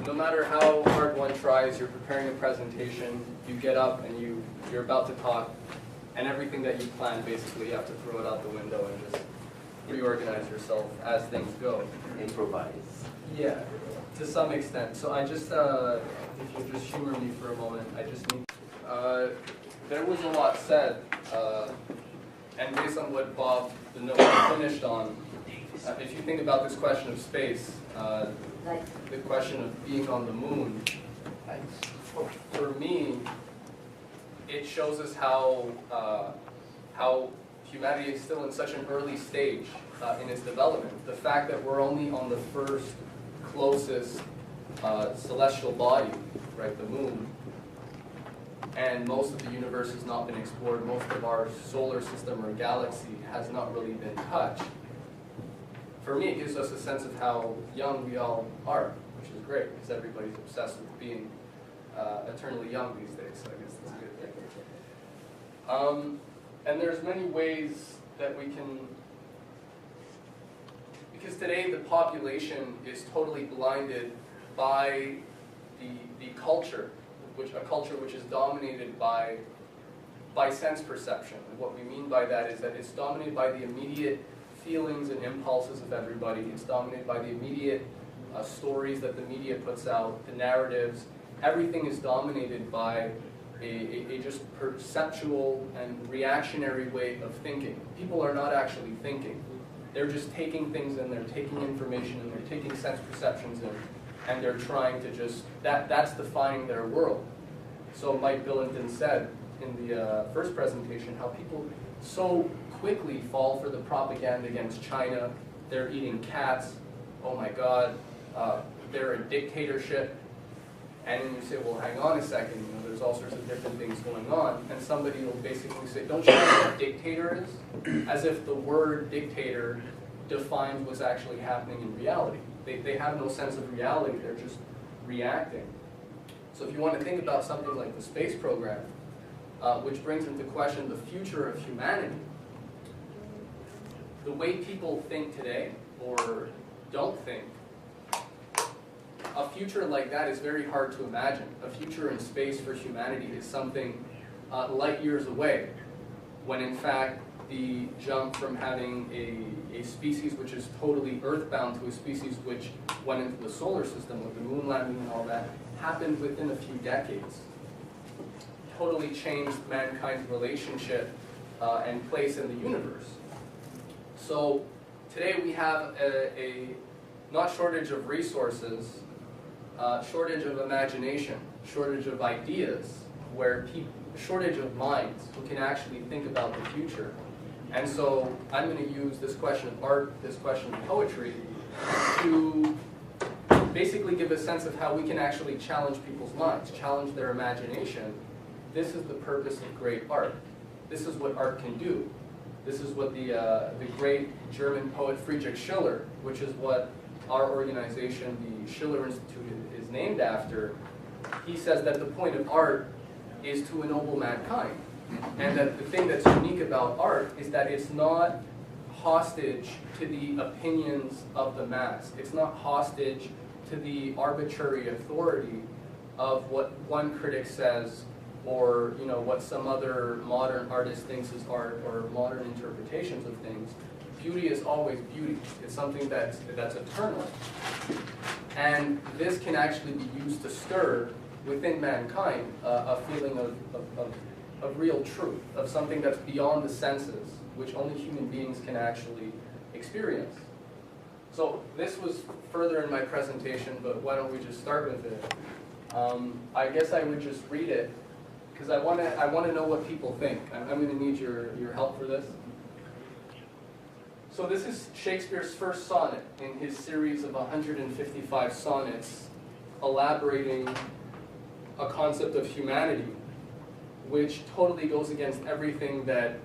no matter how hard one tries, you're preparing a presentation, you get up and you're about to talk, and everything that you planned, basically, you have to throw it out the window and just reorganize yourself as things go. Improvise. Yeah, to some extent. So I just, if you just humor me for a moment, I just need, there was a lot said, and based on what Bob, the note, finished on, if you think about this question of space, the question of being on the moon, for me, it shows us how humanity is still in such an early stage in its development. The fact that we're only on the first closest celestial body, right, the moon, and most of the universe has not been explored, most of our solar system or galaxy has not really been touched. For me, it gives us a sense of how young we all are, which is great, because everybody's obsessed with being eternally young these days, so I guess that's a good thing. And there's many ways that we can, because today the population is totally blinded by the culture, a culture which is dominated by sense perception. And what we mean by that is that it's dominated by the immediate feelings and impulses of everybody. It's dominated by the immediate stories that the media puts out, the narratives. Everything is dominated by a just perceptual and reactionary way of thinking. People are not actually thinking. They're just taking things in, they're taking information in, they're taking sense perceptions in, and they're trying to just, that's defining their world. So Mike Billington said in the first presentation how people so quickly fall for the propaganda against China. They're eating cats, oh my God, they're a dictatorship. And then you say, well, hang on a second, there's all sorts of different things going on. And somebody will basically say, don't you know what a dictator is? As if the word dictator defines what's actually happening in reality. They have no sense of reality, they're just reacting. So if you want to think about something like the space program, which brings into question the future of humanity, the way people think today, or don't think, a future like that is very hard to imagine. A future in space for humanity is something light years away, when in fact the jump from having a species which is totally earthbound to a species which went into the solar system with the moon landing and all that happened within a few decades. Totally changed mankind's relationship and place in the universe. So today we have a not shortage of resources, shortage of imagination, shortage of ideas, shortage of minds who can actually think about the future. And so I'm going to use this question of art, this question of poetry, to basically give a sense of how we can actually challenge people's minds, challenge their imagination. This is the purpose of great art. This is what art can do. This is what the great German poet Friedrich Schiller, which is what our organization, the Schiller Institute, is named after. He says that the point of art is to ennoble mankind. And that the thing that's unique about art is that it's not hostage to the opinions of the mass. It's not hostage to the arbitrary authority of what one critic says, or what some other modern artist thinks is art, or modern interpretations of things. Beauty is always beauty. It's something that's eternal. And this can actually be used to stir within mankind a feeling of real truth, of something that's beyond the senses, which only human beings can actually experience. So this was further in my presentation, but why don't we just start with it? I guess I would just read it, because I want to know what people think. I'm going to need your help for this. So this is Shakespeare's first sonnet in his series of 155 sonnets, elaborating a concept of humanity, which totally goes against everything that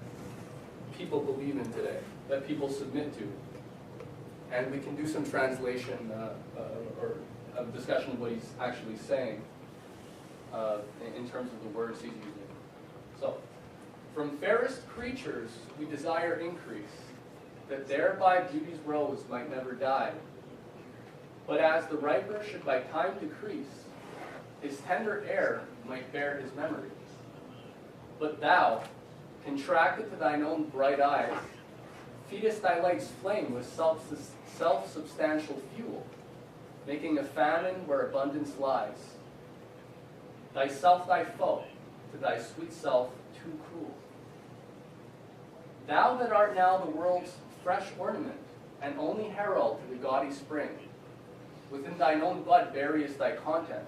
people believe in today, that people submit to. And we can do some translation or a discussion of what he's actually saying in terms of the words he's using. So, from fairest creatures we desire increase, that thereby beauty's rose might never die. But as the riper should by time decrease, his tender air might bear his memory. But thou, contracted to thine own bright eyes, feedest thy light's flame with self-substantial fuel, making a famine where abundance lies. Thyself thy foe, to thy sweet self too cruel. Thou that art now the world's fresh ornament, and only herald to the gaudy spring, within thine own bud buryest thy content,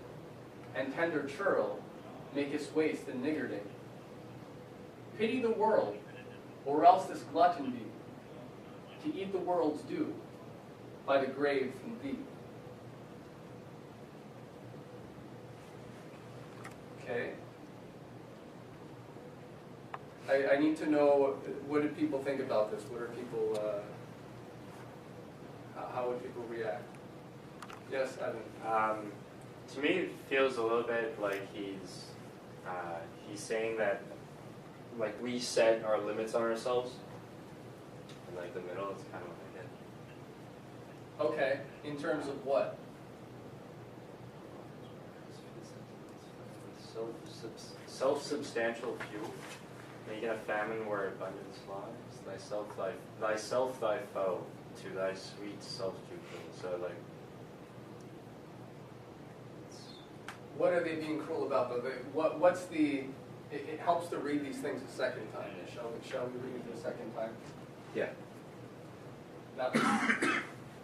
and tender churl makest waste and niggarding. Pity the world, or else this glutton be, to eat the world's due, by the grave from thee. Okay. I need to know, what do people think about this? What are people, how would people react? Yes, Evan. To me, it feels a little bit like he's saying that, like, we set our limits on ourselves, and like the middle, it's kind of like it. Okay, in terms of what? Self-substantial fuel, making a famine where abundance lies. Thyself thy foe, to thy sweet self too cruel. So like, what are they being cruel about though? What's the? It helps to read these things a second time. Shall we read it a second time? yeah. Now,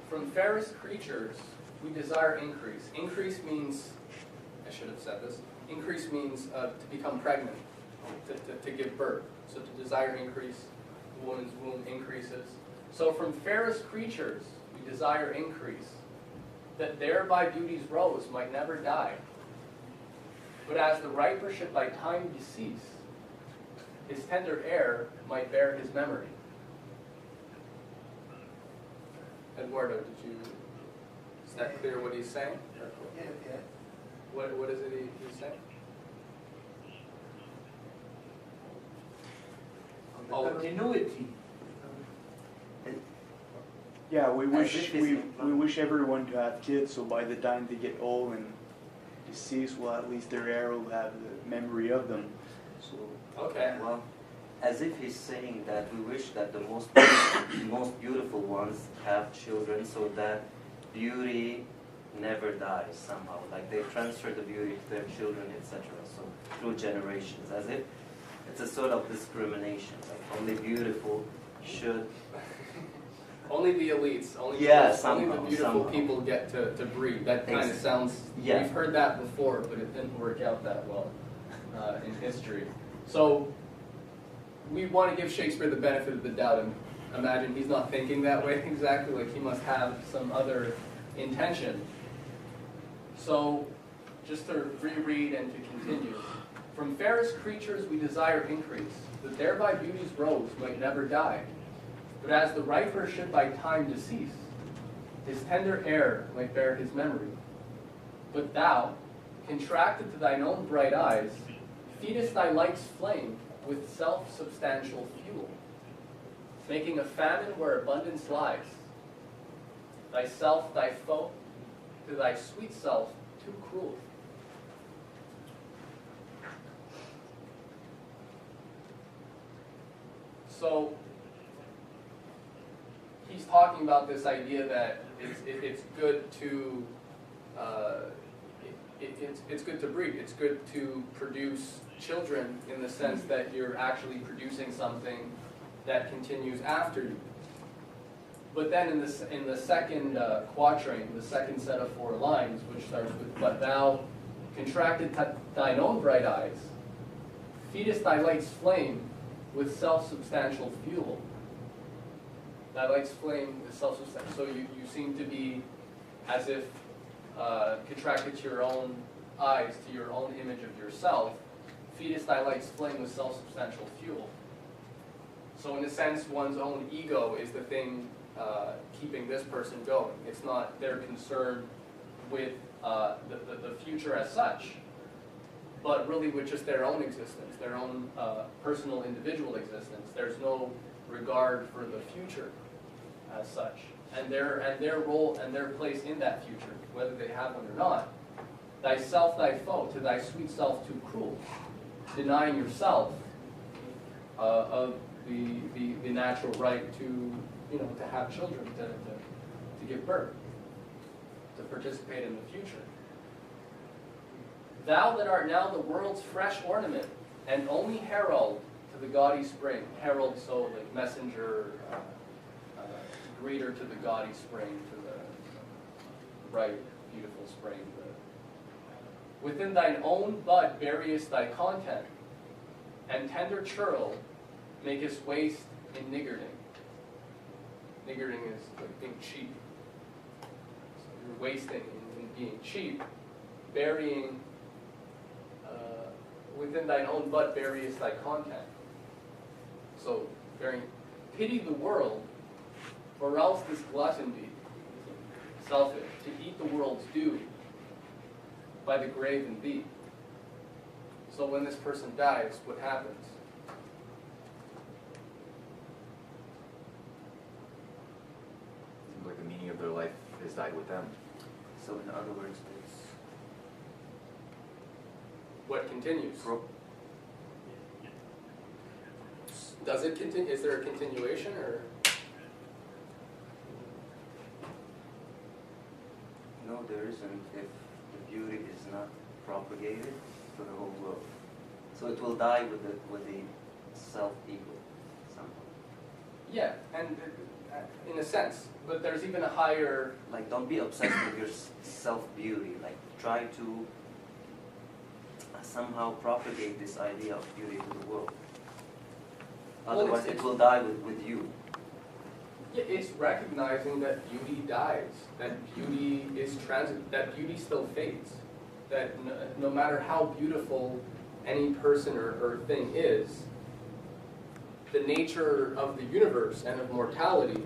from fairest creatures, we desire increase. Increase means, I should have said this. Increase means to become pregnant, to give birth. So to desire increase, the woman's womb increases. So from fairest creatures, we desire increase, that thereby beauty's rose might never die. But as the riper should by time decease, his tender air might bear his memory. Eduardo, is that clear what he's saying? Yeah. What is it he's saying? On the continuity. Yeah, we As if wish it's we wish everyone to have kids, so by the time they get old and deceased, well, at least their heir will have the memory of them. So Okay. Well, as if he's saying that we wish that the most beautiful ones have children, so that beauty never dies somehow. Like they transfer the beauty to their children, etc. So through generations, as if it's a sort of discrimination. Like only beautiful should. Only the elites, only the beautiful people get to breed. That kind of sounds, we've heard that before, but it didn't work out that well in history. So we want to give Shakespeare the benefit of the doubt and imagine he's not thinking that way exactly, like he must have some other intention. So just to reread and to continue. From fairest creatures we desire increase, that thereby beauty's rose might never die. But as the riper should by time decease, his tender air might bear his memory. But thou, contracted to thine own bright eyes, feedest thy light's flame with self-substantial fuel, making a famine where abundance lies. Thyself thy foe, to thy sweet self too cruel. So he's talking about this idea that it's good to it's good to breed. It's good to produce children in the sense that you're actually producing something that continues after you. But then in the second quatrain, the second set of 4 lines, which starts with, "But thou, contracted thine own bright eyes, feedest thy light's flame with self-substantial fuel." Thy light's flame is self-substantial. So you seem to be as if contracted to your own eyes, to your own image of yourself. Feedest thy light's flame with self-substantial fuel. So in a sense, one's own ego is the thing keeping this person going. It's not their concern with the future as such, but really with just their own existence, their own personal individual existence. There's no regard for the future as such. and their role and their place in that future, whether they have one or not. Thyself thy foe, to thy sweet self too cruel, denying yourself of the natural right to to have children, to give birth, to participate in the future. Thou that art now the world's fresh ornament, and only herald to the gaudy spring. Herald, so like messenger, greeter to the gaudy spring, to the bright, beautiful spring. Within thine own bud buryest thy content, and tender churl makest waste in niggarding. Niggarding is like being cheap. So you're wasting in being cheap, burying within thine own bud buryest thy content. So, pity the world, or else this glutton be selfish, to eat the world's due by the grave in thee. So when this person dies, what happens? Like the meaning of their life has died with them. So in other words, it's What continues? Does it continue? Is there a continuation, or? no, there isn't if the beauty is not propagated to the whole world. So it will die with the self-ego somehow. Yeah, and in a sense, but there's even a higher. Like, don't be obsessed with your self-beauty. Like, try to somehow propagate this idea of beauty to the world. Well, Otherwise, it will die with you. Yeah, it's recognizing that beauty dies, that beauty is transit, that beauty still fades, that no matter how beautiful any person or thing is, the nature of the universe and of mortality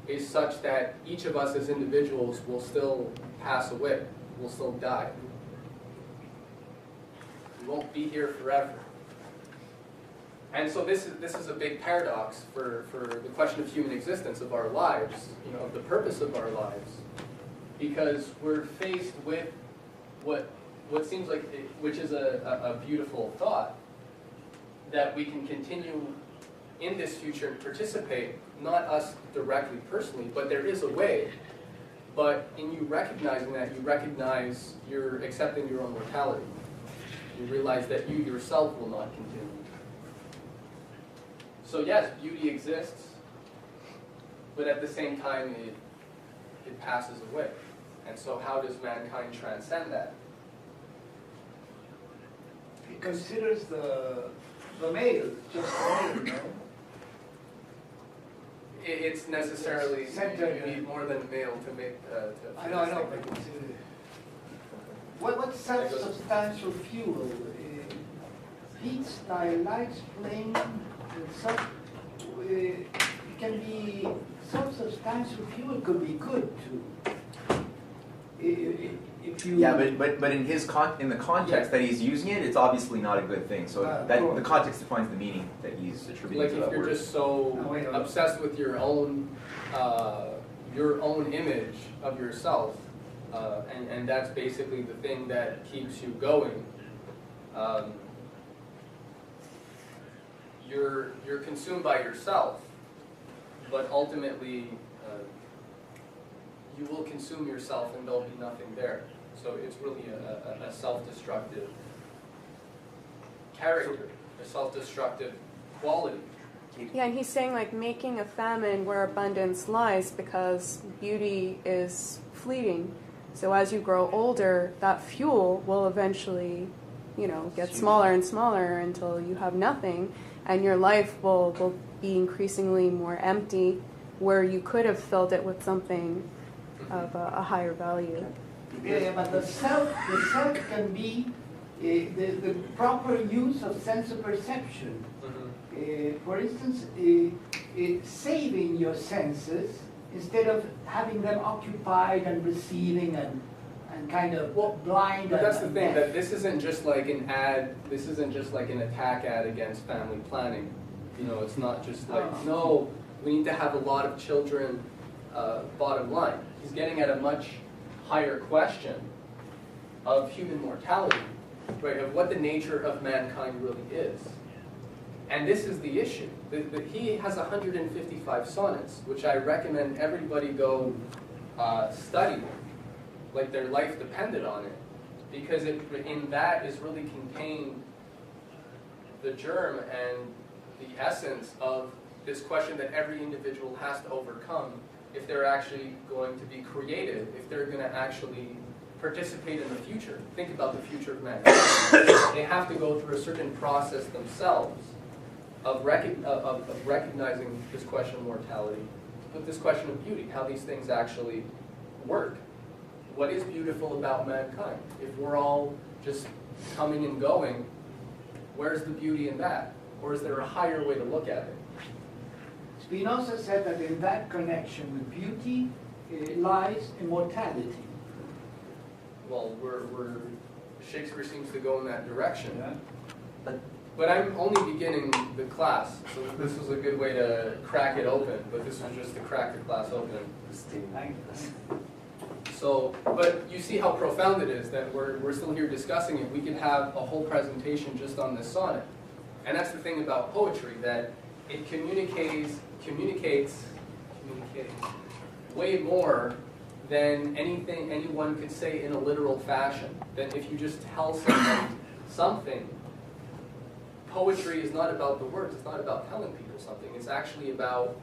is such that each of us as individuals will still pass away, will still die. We won't be here forever. And so this is a big paradox for the question of human existence, of our lives, of the purpose of our lives, because we're faced with what seems like, which is a beautiful thought, that we can continue in this future and participate, not us directly personally, but there is a way. But in you recognizing that, you recognize you're accepting your own mortality. You realize that you yourself will not continue. So yes, beauty exists, but at the same time it passes away. And so how does mankind transcend that? He considers the male just the male, no? It's necessarily, you need more than male to make, I know, but it's, what self-substantial fuel heats thy life's flame? It can be self-substantial fuel, could be good too. If you Yeah, but in in the context that he's using it, it's obviously not a good thing. So the context defines the meaning that he's attributing like to if that you're word. just so obsessed with your own image of yourself, and that's basically the thing that keeps you going. You're consumed by yourself, but ultimately you will consume yourself and there'll be nothing there. So it's really a self-destructive character, a self-destructive quality. Yeah, and he's saying like making a famine where abundance lies, because beauty is fleeting. So as you grow older, that fuel will eventually, get smaller and smaller until you have nothing, and your life will be increasingly more empty, where you could have filled it with something of a higher value. Yeah, but the self can be the proper use of sense of perception. For instance, saving your senses instead of having them occupied and receiving and kind of blind. But that's the and thing, deaf. that this isn't just like an ad, this isn't just like an attack ad against family planning. It's not just like, no, we need to have a lot of children bottom line. He's getting at a much higher question of human mortality, right, of what the nature of mankind really is. And this is the issue. He has 155 sonnets, which I recommend everybody go study, like their life depended on it, because in that is really contained the germ and the essence of this question that every individual has to overcome if they're actually going to be creative, if they're going to actually participate in the future. Think about the future of mankind. They have to go through a certain process themselves of recognizing this question of mortality, but this question of beauty, how these things actually work. What is beautiful about mankind? If we're all just coming and going, where's the beauty in that? Or is there a higher way to look at it? Spinoza said that in that connection with beauty lies immortality. Well, Shakespeare seems to go in that direction. Yeah. But I'm only beginning the class, so this was a good way to crack it open, but this was just to crack the class open. So, but you see how profound it is that we're still here discussing it. We could have a whole presentation just on this sonnet. And that's the thing about poetry, that it communicates way more than anyone could say in a literal fashion. Than if you just tell someone something. Poetry is not about the words, it's not about telling people something. It's actually about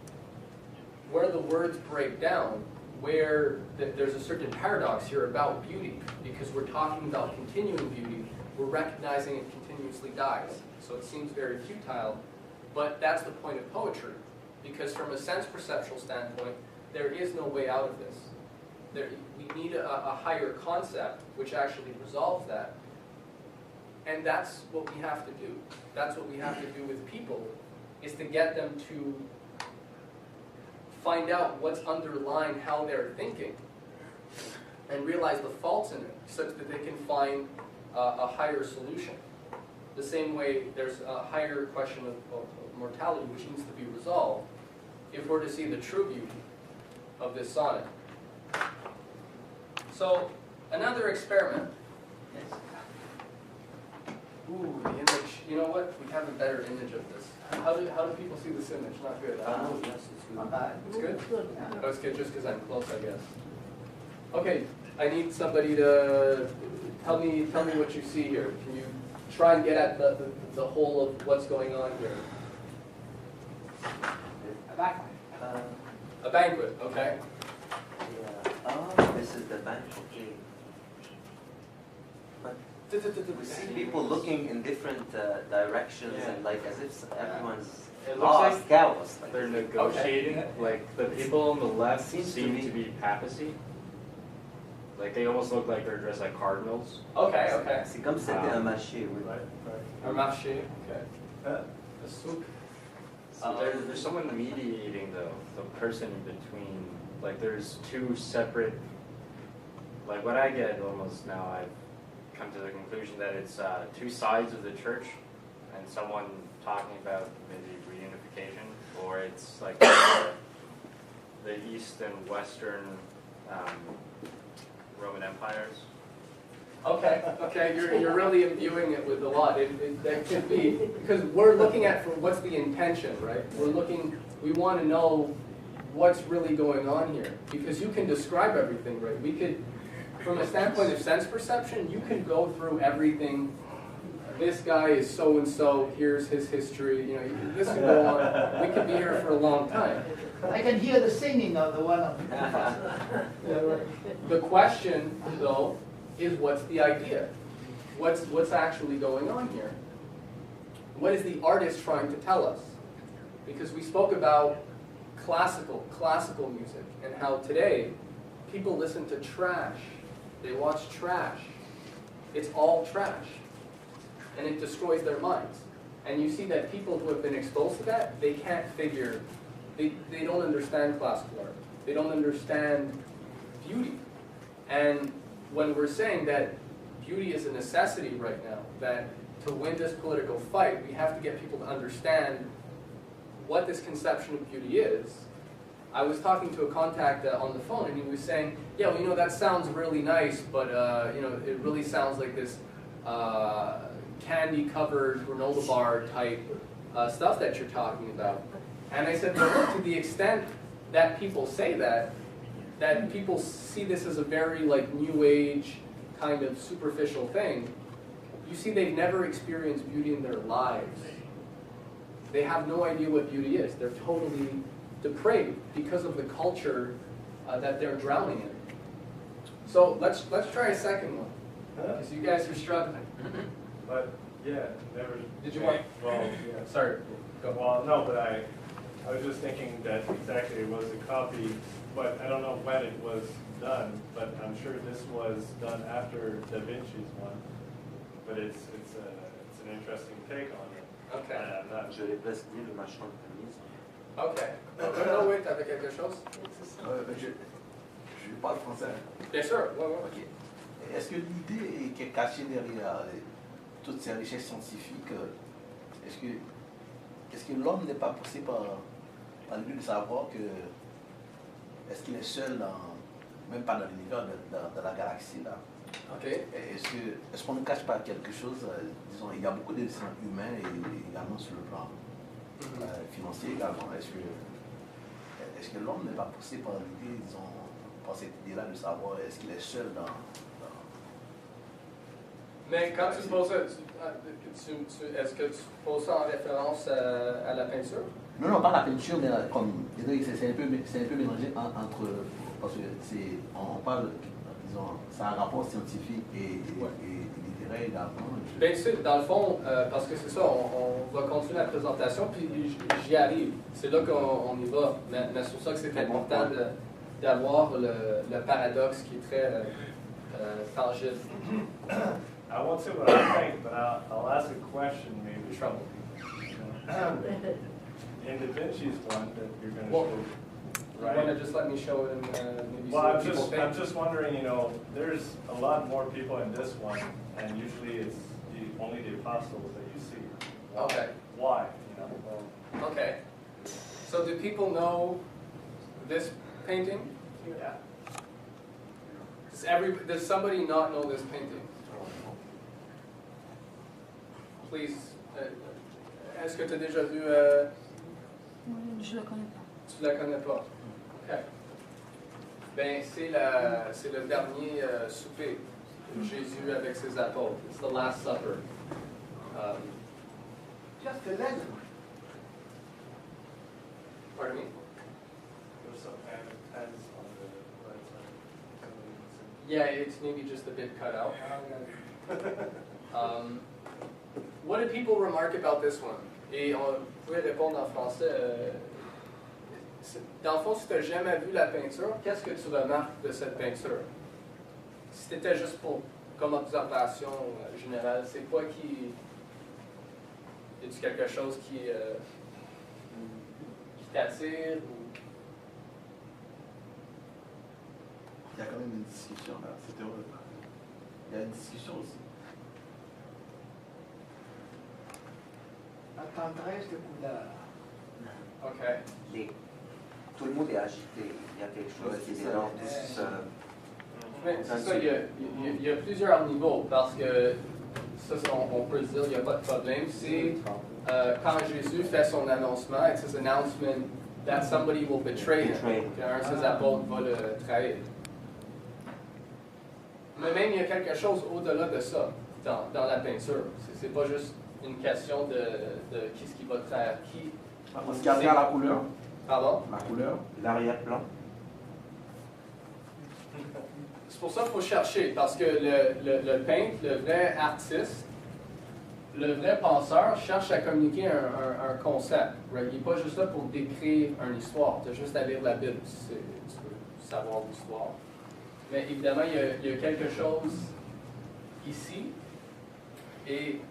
where the words break down, where there's a certain paradox here about beauty, because we're talking about continuing beauty, we're recognizing it continuously dies. So it seems very futile, but that's the point of poetry, because from a sense perceptual standpoint, there is no way out of this. We need a higher concept which actually resolves that. And that's what we have to do. That's what we have to do with people, is to get them to find out what's underlying how they're thinking and realize the faults in it, such that they can find a higher solution. The same way there's a higher question of mortality which needs to be resolved if we're to see the true beauty of this sonnet. So, another experiment. Yes. Ooh, the image. You know what? We have a better image of this. How do people see this image? Not good. Yes, it's good. Not bad. It's good? Yeah. Oh, it's good just because I'm close, I guess. Okay, I need somebody to tell me what you see here. Can you try and get at the whole of what's going on here? A backline. A banquet, okay. Yeah. Oh, this is the bank. Okay. But we see people looking in different directions, Yeah. and like as if everyone's It looks lost, like chaos. Like they're negotiating. Like the people on the left Seems to seem be- to be papacy. Like they almost look like they're dressed like cardinals. Okay, okay. C'est comme c'était un marché. Oui. Un marché, okay. A soup. So there's someone mediating though, the person in between. Like there's two separate. Like what I get almost now, I've come to the conclusion that it's two sides of the church, and someone talking about maybe reunification, or it's like the East and Western Roman empires. Okay, okay, you're really imbuing it with a lot. That could be, because we're looking at what's the intention, right? We want to know what's really going on here, because you can describe everything, right? We could, from a standpoint of sense perception, you can go through everything. This guy is so-and-so, here's his history, you know, this can go on. We could be here for a long time. I can hear the singing of the one of them. The question, though, is what's the idea? What's actually going on here? What is the artist trying to tell us? Because we spoke about classical music, and how today people listen to trash. They watch trash. It's all trash. And it destroys their minds. And you see that people who have been exposed to that, they can't figure, they don't understand classical art. They don't understand beauty. And when we're saying that beauty is a necessity right now, that to win this political fight, we have to get people to understand what this conception of beauty is, I was talking to a contact on the phone, and he was saying, yeah, well, you know, that sounds really nice, but you know, it really sounds like this candy-covered granola bar type stuff that you're talking about. And I said, well, look, to the extent that people say that people see this as a very like new age kind of superficial thing, you see they've never experienced beauty in their lives. They have no idea what beauty is. They're totally depraved because of the culture that they're drowning in. So let's try a second one, because you guys are struggling. But yeah, never. Did you want? Well, yeah. Sorry. Go. Well, no, but I was just thinking that exactly it was a copy, but I don't know when it was done. But I'm sure this was done after Da Vinci's one. But it's an interesting take on it. Okay. I'm not. Je l'ai presque dit, le machin de Tamise. Ok. Non, oui, t'avais quelque chose? Je parle français. Bien sûr, oui, oui. Ok. Est-ce que l'idée qui est cachée derrière toutes ces recherches scientifiques, est-ce que l'homme n'est pas poussé par le but de savoir que est-ce qu'il est seul même pas dans l'univers, dans la galaxie là? Ok. Est-ce qu'on ne cache pas quelque chose? Disons, il y a beaucoup de descendants humains et également sur le plan financier également. Est-ce que l'homme n'est pas poussé par l'idée, disons, par cette idée-là de savoir est-ce qu'il est seul dans... Mais quand tu poses ça, est-ce que tu poses ça en référence à la peinture? Non, pas la peinture, mais comme c'est un peu mélangé entre... Parce que on parle, disons, c'est un rapport scientifique et littéraire également. Bien sûr, dans le fond, parce que c'est ça, on va continuer la présentation, puis j'y arrive. C'est là qu'on y va. Mais c'est pour ça que c'est important d'avoir le paradoxe qui est très tangible. I won't say what I think, but I'll ask a question maybe. Trouble. In Da Vinci's one that you're going to Well, show, You right? want to just let me show it and maybe Well, see I'm what people think? just wondering, you know, there's a lot more people in this one, and usually it's only the apostles that you see. Why? Okay. Why? You know? Well, Okay. So do people know this painting? yeah. Does somebody not know this painting? Please. Est-ce que tu as déjà vu... Je le connais pas. Tu la connais pas? OK. Ben, c'est le dernier souper de Jésus avec ses apôtres. It's the Last Supper. Just a letter. Pardon me? There's some hands on the right side. Yeah, it's maybe just a bit cut out. What do people remark about this one? Et vous pouvez répondre en français. Dans le fond, si tu n'as jamais vu la peinture, qu'est-ce que tu remarques de cette peinture? Si c'était juste comme observation générale, c'est quoi qui... Y a-t-il quelque chose qui t'attire? Il y a quand même une discussion là, c'est heureux. Il y a une discussion aussi. La tendresse de couleur. OK. Tout le monde est agité. Il y a quelque chose qui mélange tout ça. Mais c'est ça, il y a plusieurs niveaux, parce que ça, on peut le dire, il n'y a pas de problème. C'est quand Jésus fait son annoncement, it's his announcement that somebody will betray him, qu'un de ses apôtres va le trahir. Mais même, il y a quelque chose au-delà de ça dans la peinture. C'est pas juste une question de qu'est-ce qui va trahir qui. Parce qu'il y a la couleur. Pardon? La couleur. L'arrière-plan. C'est pour ça qu'il faut chercher, parce que le peintre, le vrai artiste, le vrai penseur cherche à communiquer un concept. Right? Il n'est pas juste là pour décrire une histoire. Tu as juste à lire la Bible si tu veux savoir l'histoire. Mais évidemment, il y a quelque chose ici. Et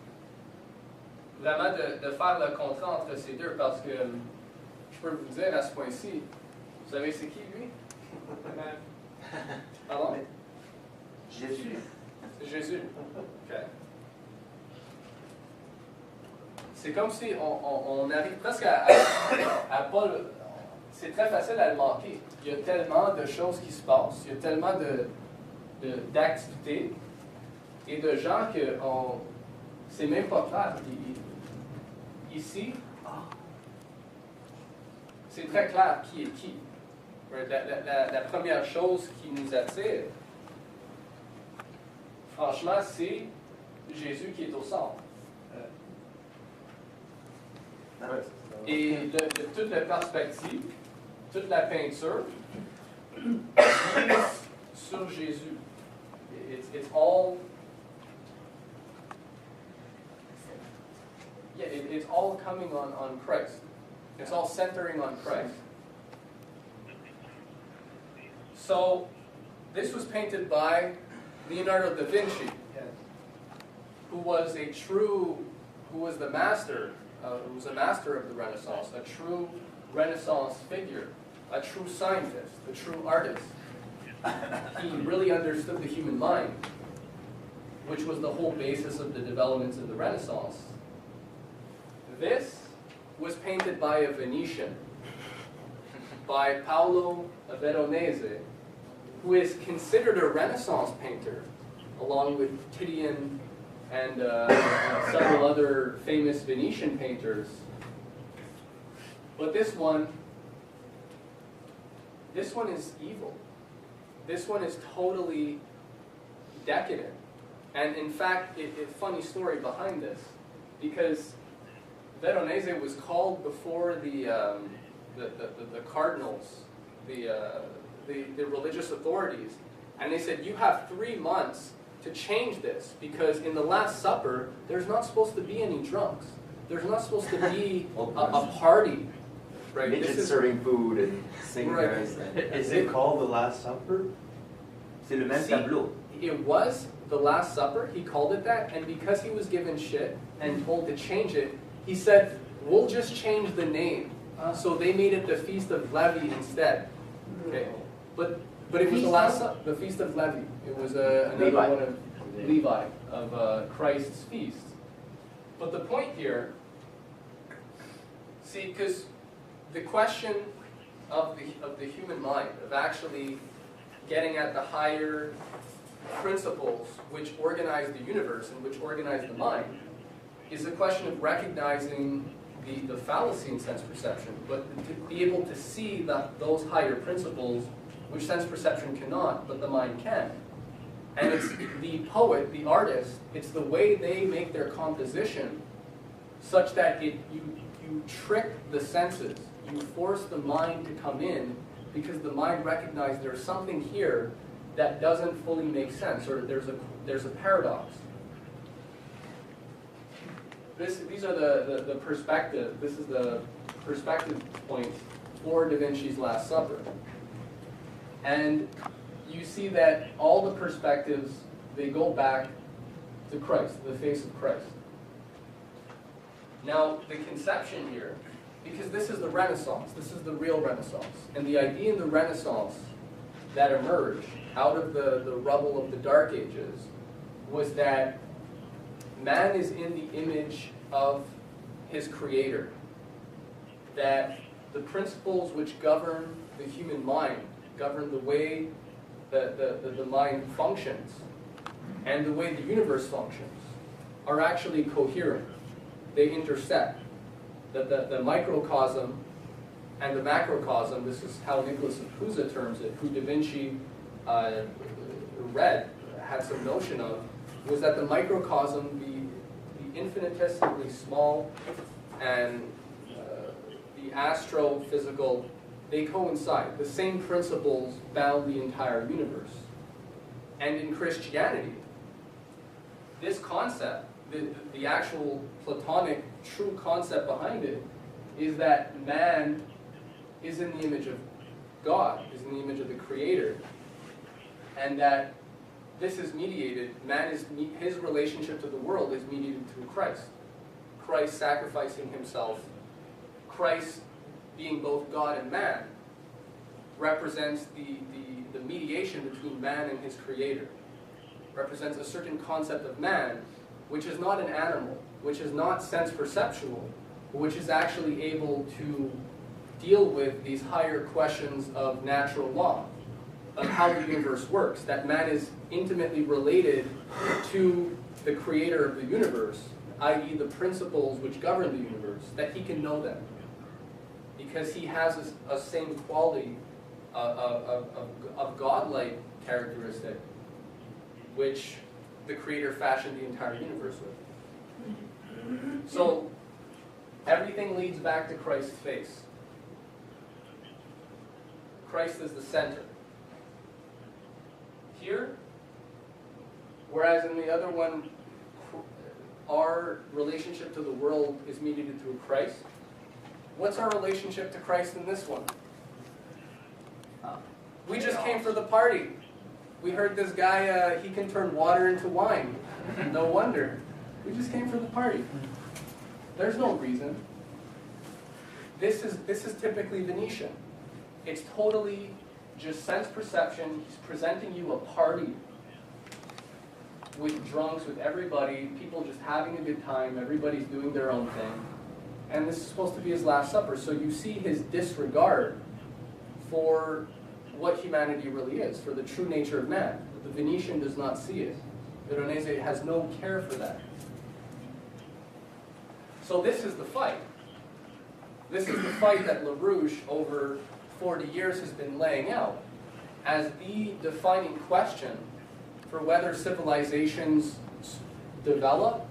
vraiment de faire le contrat entre ces deux, parce que je peux vous dire à ce point-ci, vous savez c'est qui lui? Pardon? Jésus. C'est Jésus. OK. C'est comme si on arrive presque à pas... c'est très facile à le manquer. Il y a tellement de choses qui se passent, il y a tellement d'activités et de gens que c'est même pas clair. Ici, c'est très clair qui est qui. La première chose qui nous attire, franchement, c'est Jésus qui est au centre. Et de toute la perspective, toute la peinture, sur Jésus. It's all, yeah, it's all coming on Christ. It's all centering on Christ. So, this was painted by Leonardo da Vinci, who was the master, who was a master of the Renaissance, a true Renaissance figure, a true scientist, a true artist. He really understood the human mind, which was the whole basis of the developments of the Renaissance. This was painted by a Venetian, by Paolo Veronese, who is considered a Renaissance painter, along with Titian and several other famous Venetian painters. But this one is evil. This one is totally decadent. And in fact, a funny story behind this, because Veronese was called before the cardinals, the religious authorities, and they said, you have 3 months to change this, because in the Last Supper, there's not supposed to be any drunks. There's not supposed to be a party. Right? Midgets serving food and singers. Right. Is it called the Last Supper? C'est le même tableau. It was the Last Supper. He called it that, and because he was given shit and told to change it, he said, we'll just change the name. So they made it the Feast of Levi instead. Okay, but it was the Feast of Levi. It was another one of Levi, of Christ's feast. But the point here, see, because the question of the human mind, of actually getting at the higher principles which organize the universe and which organize the mind, is a question of recognizing the fallacy in sense perception, but to be able to see those higher principles which sense perception cannot, but the mind can. And it's the poet, the artist, it's the way they make their composition such that you trick the senses, you force the mind to come in, because the mind recognizes there's something here that doesn't fully make sense, or there's a paradox. These are the perspective. This is the perspective point for Da Vinci's Last Supper. And you see that all the perspectives, they go back to Christ, the face of Christ. Now, the conception here, because this is the Renaissance, this is the real Renaissance, and the idea in the Renaissance that emerged out of the rubble of the Dark Ages was that man is in the image of his creator. That the principles which govern the human mind, govern the way the mind functions, and the way the universe functions, are actually coherent. They intersect. The microcosm and the macrocosm, this is how Nicholas of Pisa terms it, who Da Vinci had some notion of, was that the microcosm, the infinitesimally small, and the astrophysical, they coincide. The same principles bound the entire universe. And in Christianity, this concept, the actual Platonic true concept behind it, is that man is in the image of God, is in the image of the Creator, and that this is mediated, his relationship to the world is mediated through Christ. Christ sacrificing himself, Christ being both God and man, represents the mediation between man and his Creator, represents a certain concept of man, which is not an animal, which is not sense perceptual, but which is actually able to deal with these higher questions of natural law, of how the universe works, that man is intimately related to the creator of the universe, i.e. the principles which govern the universe, that he can know them. Because he has a same quality of godlike characteristic, which the creator fashioned the entire universe with. So everything leads back to Christ's face. Christ is the center. Here, whereas in the other one, our relationship to the world is mediated through Christ, what's our relationship to Christ in this one? We just came for the party. We heard this guy, he can turn water into wine. No wonder. We just came for the party. There's no reason. This is typically Venetian. It's totally just sense perception. He's presenting you a party with drunks, with everybody, people just having a good time, everybody's doing their own thing. And this is supposed to be his Last Supper. So you see his disregard for what humanity really is, for the true nature of man. The Venetian does not see it. Veronese has no care for that. So this is the fight. This is the fight that LaRouche, over 40 years, has been laying out as the defining question for whether civilizations develop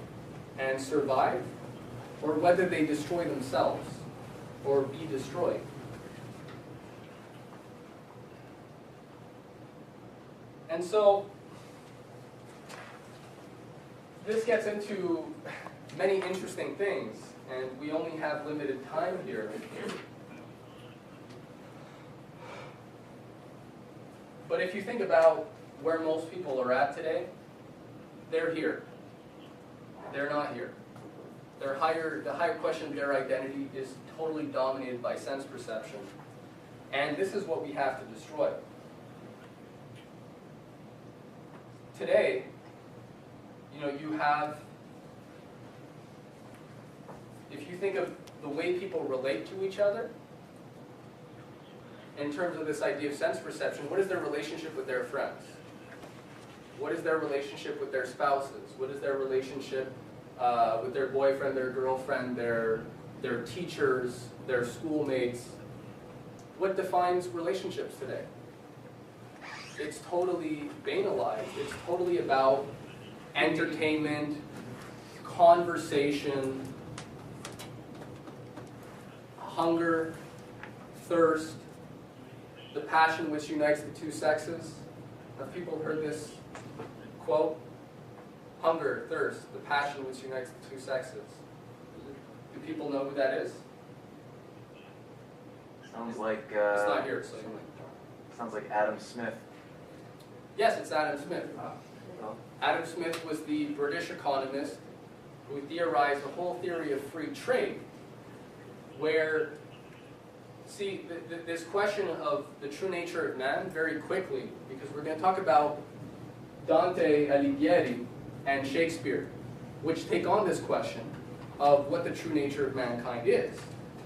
and survive, or whether they destroy themselves or be destroyed. And so this gets into many interesting things, and we only have limited time here. But if you think about where most people are at today, they're here. They're not here. The higher question of their identity is totally dominated by sense perception. And this is what we have to destroy. Today, you have, if you think of the way people relate to each other, in terms of this idea of sense perception, what is their relationship with their friends? What is their relationship with their spouses? What is their relationship with their boyfriend, their girlfriend, their teachers, their schoolmates? What defines relationships today? It's totally banalized. It's totally about entertainment, conversation, hunger, thirst, the passion which unites the two sexes. Have people heard this quote? Hunger, thirst, the passion which unites the two sexes. Do people know who that is? Sounds like It's not here, so. sounds like Adam Smith. Yes, it's Adam Smith. Adam Smith was the British economist who theorized the whole theory of free trade, where, see, this question of the true nature of man, very quickly, because we're going to talk about Dante Alighieri and Shakespeare, which take on this question of what the true nature of mankind is.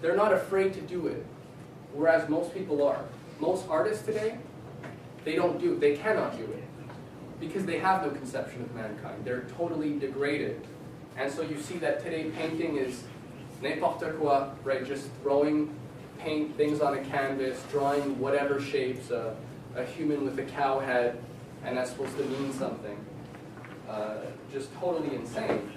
They're not afraid to do it, whereas most people are. Most artists today, they cannot do it, because they have no conception of mankind. They're totally degraded. And so you see that today painting is n'importe quoi, right? Just throwing paint things on a canvas, drawing whatever shapes, a human with a cow head, and that's supposed to mean something. Just totally insane.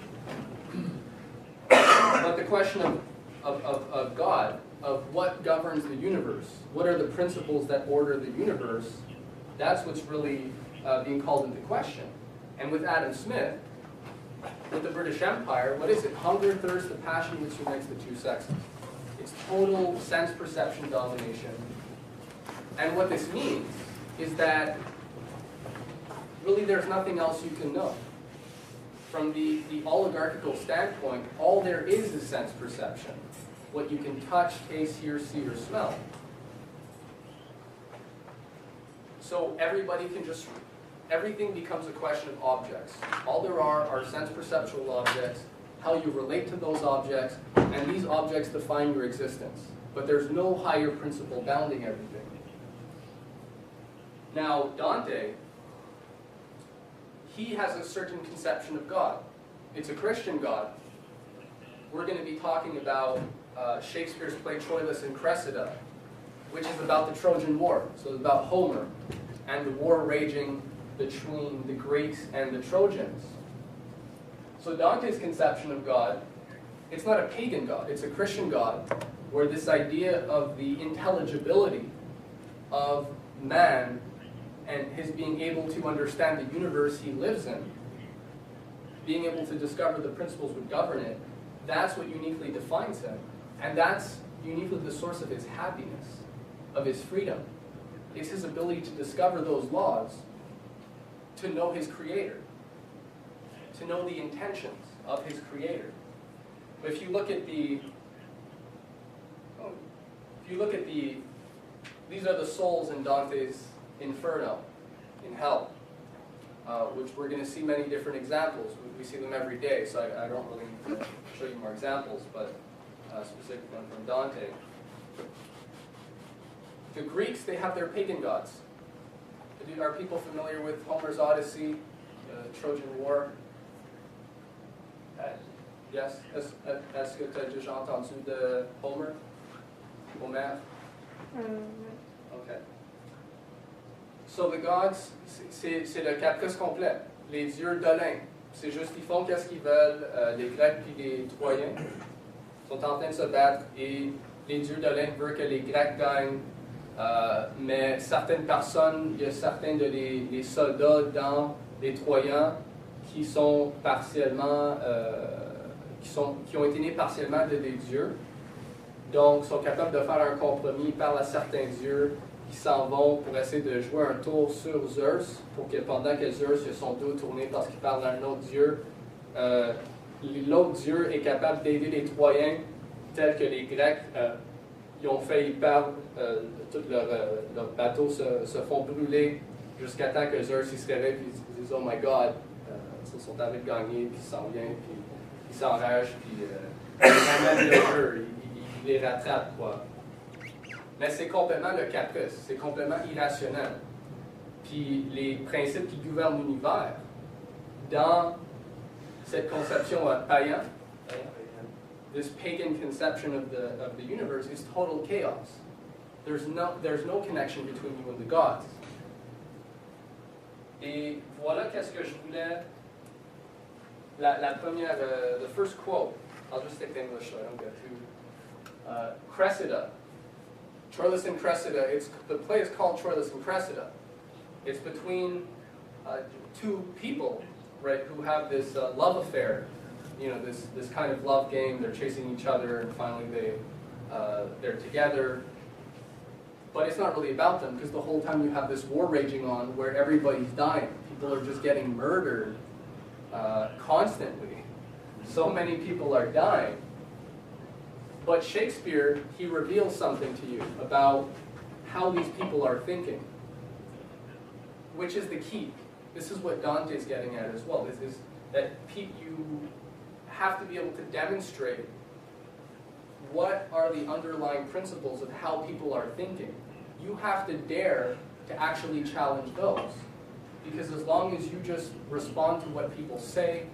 But the question of God, of what governs the universe, what are the principles that order the universe, that's what's really being called into question. And with Adam Smith, with the British Empire, what is it? Hunger, thirst, the passion which unites the two sexes. It's total sense perception domination. And what this means is that really there's nothing else you can know. From the oligarchical standpoint, all there is sense perception. What you can touch, taste, hear, see, or smell. So everybody can just, everything becomes a question of objects. All there are sense perceptual objects, how you relate to those objects, and these objects define your existence. but there's no higher principle bounding everything. Now, Dante, he has a certain conception of God. It's a Christian God. We're going to be talking about Shakespeare's play Troilus and Cressida, which is about the Trojan War. So it's about Homer and the war raging between the Greeks and the Trojans. So Dante's conception of God, it's not a pagan God, it's a Christian God, where this idea of the intelligibility of man and his being able to understand the universe he lives in, being able to discover the principles that govern it, that's what uniquely defines him. And that's uniquely the source of his happiness, of his freedom. It's his ability to discover those laws, to know his creator, to know the intentions of his creator. But if you look at these are the souls in Dante's Inferno, in hell, which we're going to see many different examples. We see them every day, so I don't really need to show you more examples, but a specific one from Dante. The Greeks, they have their pagan gods. Are people familiar with Homer's Odyssey, the Trojan War? Yes? Est-ce que tu as déjà entendu de Homer? Homer? Okay. So the gods, c'est le caprice complet. Les dieux d'Olympe, c'est juste, ils font qu'est-ce qu'ils veulent. Les Grecs et les Troyens sont en train de se battre et les dieux d'Olympe veulent que les Grecs gagnent. Mais certaines personnes, il y a certains de les soldats dans les Troyens qui sont partiellement, qui ont été nés partiellement des dieux, donc sont capables de faire un compromis, parlent à certains dieux qui s'en vont pour essayer de jouer un tour sur Zeus, pour que pendant que Zeus a son dos tourné parce qu'il parle à un autre dieu, l'autre dieu est capable d'aider les Troyens, tels que les Grecs, ils ont failli perdre, tous leurs bateaux se font brûler jusqu'à temps que Zeus il se réveille et ils disent « Oh my God! Ils sont en train de gagner, puis ils s'en viennent, puis ils s'enragent, puis ils ramènent le jeu, ils les rattrapent, quoi. » Mais c'est complètement le caprice, c'est complètement irrationnel. Puis les principes qui gouvernent l'univers, dans cette conception païenne, this pagan conception of the universe is total chaos. There's no connection between you and the gods. Et voilà qu'est-ce que je voulais. La première, the first quote. I'll just stick to English so I don't get too. Cressida. Troilus and Cressida. The play is called Troilus and Cressida. It's between two people, right, who have this love affair. You know, this kind of love game. They're chasing each other, and finally they're together. But it's not really about them, because the whole time you have this war raging on where everybody's dying. People are just getting murdered constantly. So many people are dying. But Shakespeare, he reveals something to you about how these people are thinking, which is the key. This is what Dante's getting at as well. This is that you have to be able to demonstrate what are the underlying principles of how people are thinking. You have to dare to actually challenge those. Because as long as you just respond to what people say,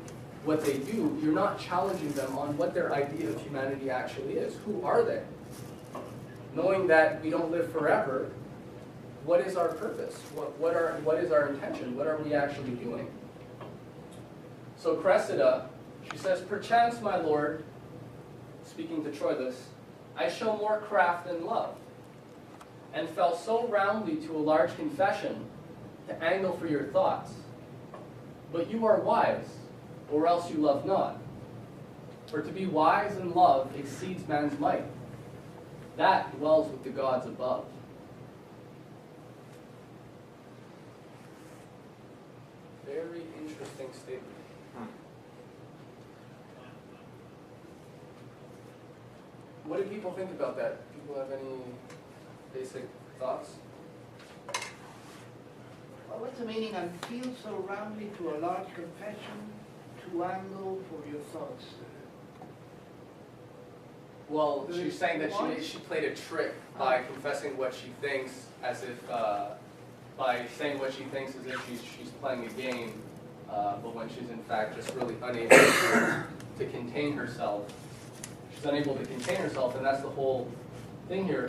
what they do, you're not challenging them on what their idea of humanity actually is. Who are they? Knowing that we don't live forever, what is our purpose? What is our intention? What are we actually doing? So Cressida, she says, "Perchance, my lord," speaking to Troilus, "I show more craft than love, and fell so roundly to a large confession to angle for your thoughts. But you are wise, or else you love not. For to be wise and love exceeds man's might. That dwells with the gods above." Very interesting statement. What do people think about that? People have any basic thoughts? Well, what's the meaning? And feel so roundly to a large confession, to angle for your thoughts. Well, she's saying that she played a trick by confessing what she thinks, as if by saying what she thinks as if she's playing a game, but when she's in fact just really unable to contain herself. She's unable to contain herself, and that's the whole thing here.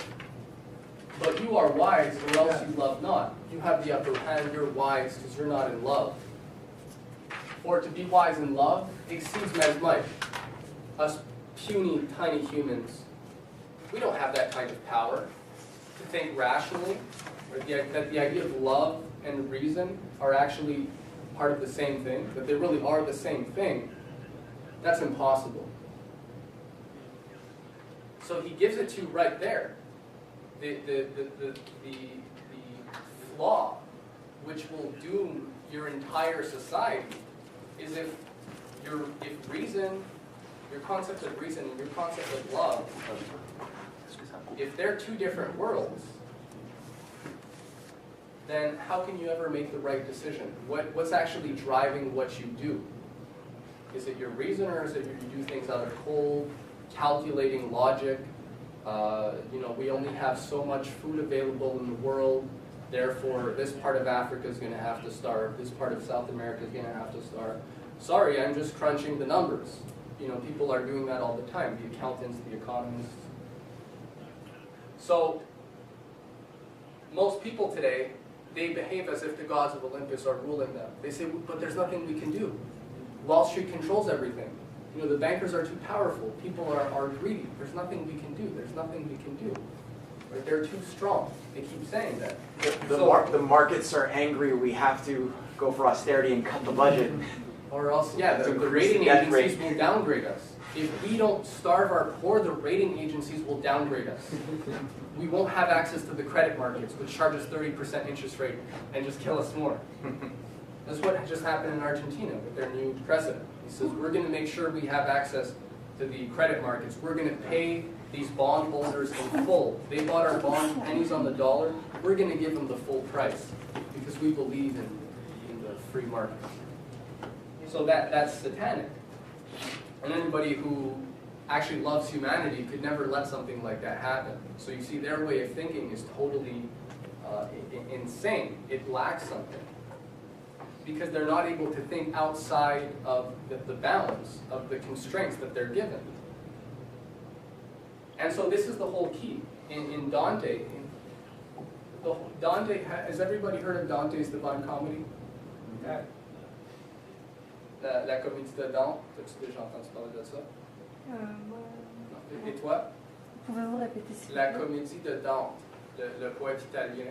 But you are wise, or else you love not. You have the upper hand. You're wise because you're not in love. For to be wise in love exceeds man's might. Us puny, tiny humans, we don't have that kind of power to think rationally, or that the idea of love and reason are actually part of the same thing, that they really are the same thing. That's impossible. So he gives it to you right there. The flaw which will doom your entire society is if reason, your concept of reason and your concept of love, if they're two different worlds, then how can you ever make the right decision? What's actually driving what you do? Is it your reason, or is it you do things out of cold, calculating logic? We only have so much food available in the world, therefore this part of Africa is going to have to starve, this part of South America is going to have to starve. Sorry, I'm just crunching the numbers. People are doing that all the time, the accountants, the economists. So, most people today, they behave as if the gods of Olympus are ruling them. They say, but there's nothing we can do. Wall Street controls everything. The bankers are too powerful. People are greedy. There's nothing we can do. There's nothing we can do. Right? They're too strong. They keep saying that. The markets are angry. We have to go for austerity and cut the budget. Or else, the rating agencies will downgrade us. If we don't starve our poor, the rating agencies will downgrade us. We won't have access to the credit markets, which charges 30% interest rate and just kill us more. That's what just happened in Argentina with their new president. He says, we're going to make sure we have access to the credit markets. We're going to pay these bondholders in full. They bought our bonds pennies on the dollar. We're going to give them the full price because we believe in the free market. So that's satanic. And anybody who actually loves humanity could never let something like that happen. So you see, their way of thinking is totally insane. It lacks something. Because they're not able to think outside of the bounds, of the constraints that they're given. And so this is the whole key. In Dante, has everybody heard of Dante's Divine Comedy? Okay. La comédie de Dante, as-tu déjà entendu parler de ça? Et toi? Pouvez-vous répéter s'il vous La plaît? comédie de Dante, le poète italien.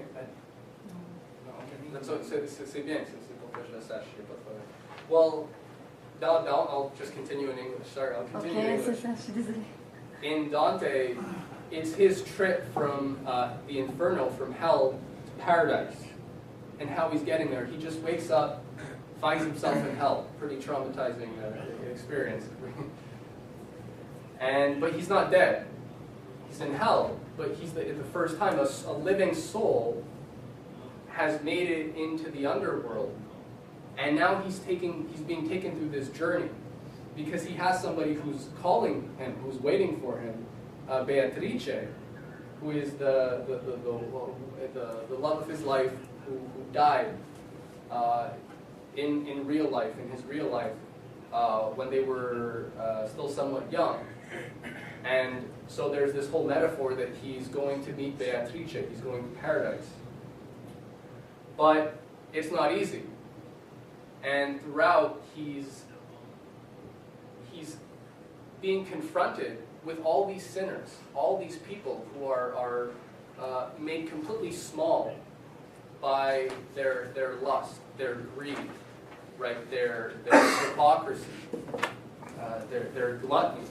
Non. C'est bien, c'est pour que je le sache, il n'y a pas de problème. Well, I'll just continue in English. Sorry, I'll continue in Ok, English. c'est ça, je suis désolée. In Dante, it's his trip from the inferno, from hell to paradise, and how he's getting there. He just wakes up, finds himself in hell. Pretty traumatizing experience. But he's not dead. He's in hell, but he's the first time a living soul has made it into the underworld, and now he's being taken through this journey because he has somebody who's calling him, who's waiting for him, Beatrice, who is the love of his life, who died in real life, in his real life, when they were still somewhat young. And so there's this whole metaphor that he's going to meet Beatrice, he's going to paradise. But it's not easy. And throughout, he's being confronted with all these sinners, all these people who are made completely small by their lust, their greed, right? Their hypocrisy, their gluttony,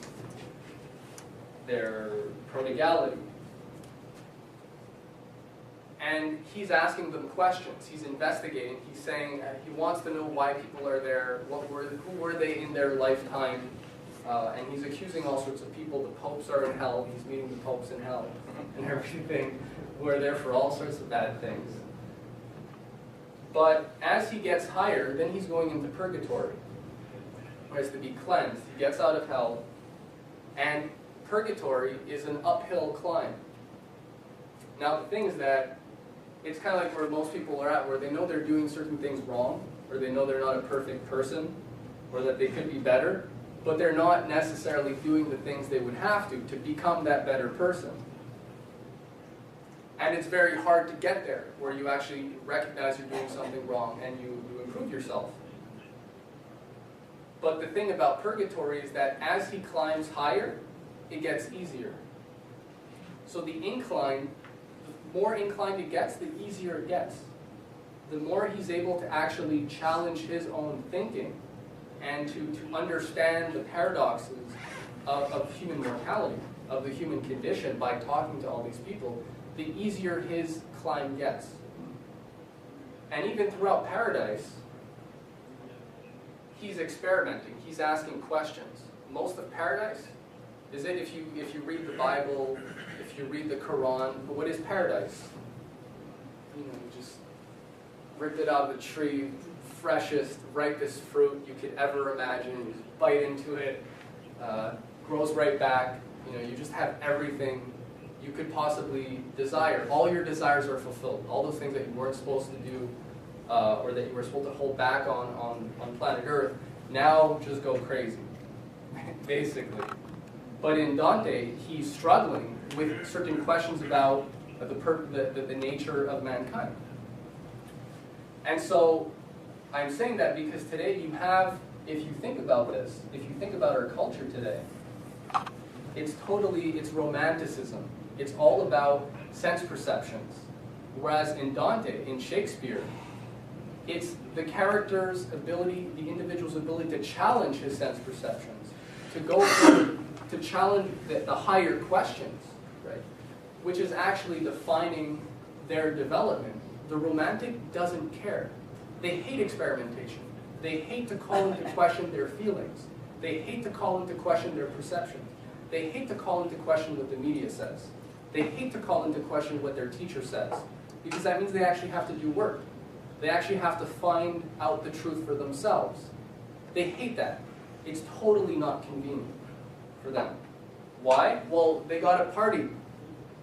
their prodigality. And he's asking them questions. He's investigating. He's saying he wants to know why people are there. Who were they in their lifetime? And he's accusing all sorts of people. The popes are in hell. He's meeting the popes in hell and everything, who are there for all sorts of bad things. But as he gets higher, then he's going into purgatory, where he's to be cleansed. He gets out of hell, and purgatory is an uphill climb. Now the thing is that it's kind of like where most people are at, where they know they're doing certain things wrong, or they know they're not a perfect person, or that they could be better, but they're not necessarily doing the things they would have to become that better person. And it's very hard to get there, where you actually recognize you're doing something wrong and you improve yourself. But the thing about purgatory is that as he climbs higher, it gets easier. So the incline, the more inclined it gets, the easier it gets. The more he's able to actually challenge his own thinking and to understand the paradoxes of human mortality, of the human condition by talking to all these people, the easier his climb gets. And even throughout paradise, he's experimenting, he's asking questions. Most of paradise is it, if you read the Bible, if you read the Quran, but what is paradise? You know, you just ripped it out of the tree, freshest, ripest fruit you could ever imagine. You just bite into it, grows right back. You know, you just have everything you could possibly desire. All your desires are fulfilled. All those things that you weren't supposed to do, or that you were supposed to hold back on planet Earth, now just go crazy, basically. But in Dante, he's struggling with certain questions about the nature of mankind. And so I'm saying that because today you have, if you think about this, if you think about our culture today, it's romanticism. It's all about sense perceptions. Whereas in Dante, in Shakespeare, it's the character's ability, the individual's ability to challenge his sense perceptions, to go through, to challenge the higher questions, right? Which is actually defining their development. The romantic doesn't care. They hate experimentation. They hate to call into question their feelings. They hate to call into question their perceptions. They hate to call into question what the media says. They hate to call into question what their teacher says, because that means they actually have to do work. They actually have to find out the truth for themselves. They hate that. It's totally not convenient for them. Why? Well, they got a party.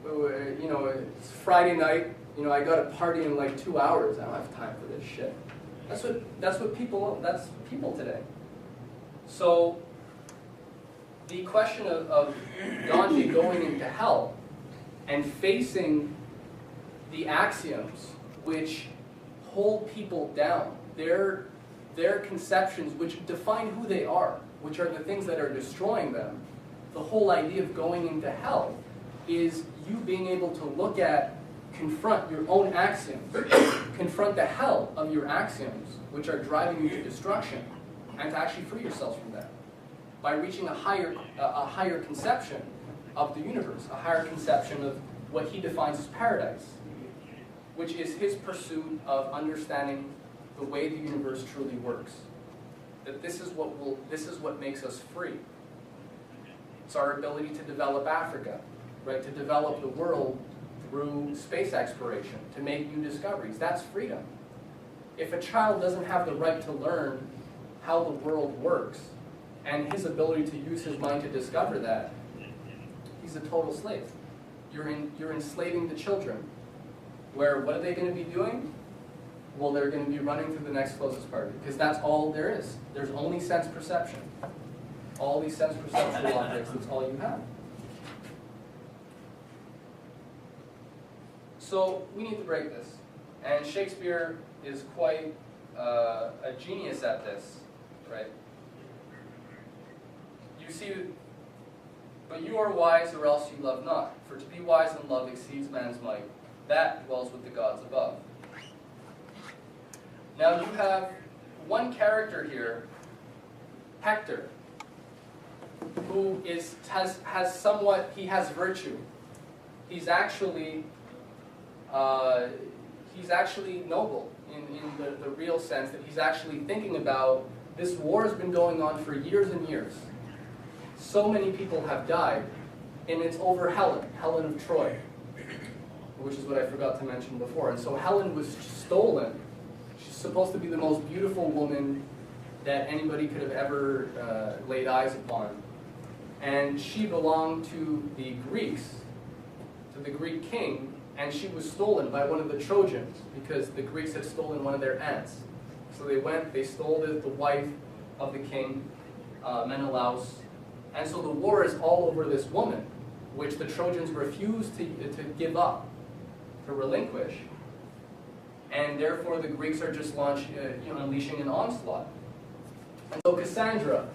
You know, it's Friday night. You know, I got a party in like 2 hours. I don't have time for this shit. That's people today. So the question of Dante going into hell and facing the axioms which hold people down, their conceptions which define who they are, which are the things that are destroying them. The whole idea of going into hell is you being able to confront your own axioms, confront the hell of your axioms, which are driving you to destruction, and to actually free yourselves from that by reaching a higher conception of the universe, a higher conception of what he defines as paradise, which is his pursuit of understanding the way the universe truly works. That this is what makes us free. It's our ability to develop Africa, right? To develop the world through space exploration, to make new discoveries. That's freedom. If a child doesn't have the right to learn how the world works and his ability to use his mind to discover that, he's a total slave. You're enslaving the children. Where, what are they going to be doing? Well, they're going to be running to the next closest party, because that's all there is. There's only sense perception. All these sense perceptual objects, that's all you have. So we need to break this. And Shakespeare is quite a genius at this, right? You see, but you are wise, or else you love not. For to be wise in love exceeds man's might. That dwells with the gods above. Now you have one character here, Hector, who has virtue. He's actually noble in the real sense that he's actually thinking about this war has been going on for years and years. So many people have died, and it's over Helen of Troy, which is what I forgot to mention before. And so Helen was stolen. She's supposed to be the most beautiful woman that anybody could have ever laid eyes upon. and she belonged to the Greeks, to the Greek king, and she was stolen by one of the Trojans because the Greeks had stolen one of their aunts. So they went, they stole the wife of the king, Menelaus, and so the war is all over this woman, which the Trojans refused to give up, to relinquish, and therefore the Greeks are just unleashing an onslaught. And so Cassandra,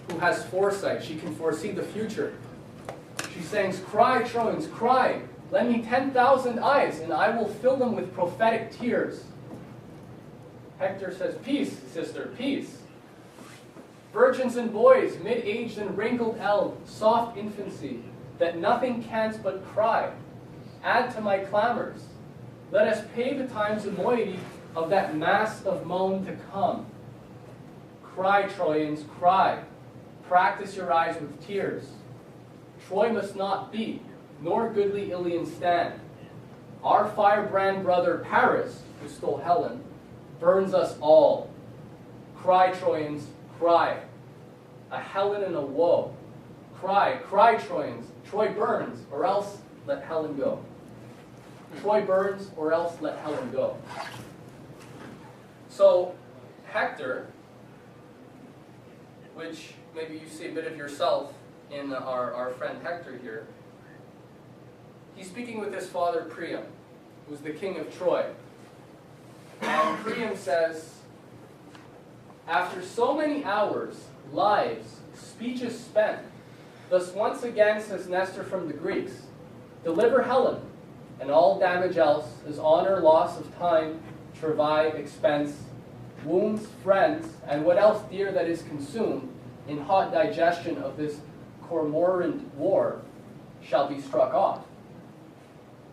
who has foresight, she can foresee the future. She sings, "Cry, Trojans, cry! Lend me 10,000 eyes, and I will fill them with prophetic tears." Hector says, "Peace, sister, peace. Virgins and boys, mid-aged and wrinkled eld, soft infancy, that nothing canst but cry. Add to my clamors. Let us pay the times of moiety of that mass of moan to come. Cry, Trojans, cry. Practice your eyes with tears. Troy must not be, nor goodly Ilion stand. Our firebrand brother Paris, who stole Helen, burns us all. Cry, Trojans, cry. A Helen and a woe. Cry, cry, Trojans. Troy burns, or else let Helen go. Troy burns, or else let Helen go." So Hector, which maybe you see a bit of yourself in our friend Hector here, he's speaking with his father Priam, who's the king of Troy. And Priam says, "After so many hours, lives, speeches spent, thus once again, says Nestor from the Greeks, deliver Helen, and all damage else, as honor, loss of time, travail, expense, wounds, friends, and what else dear that is consumed in hot digestion of this cormorant war, shall be struck off.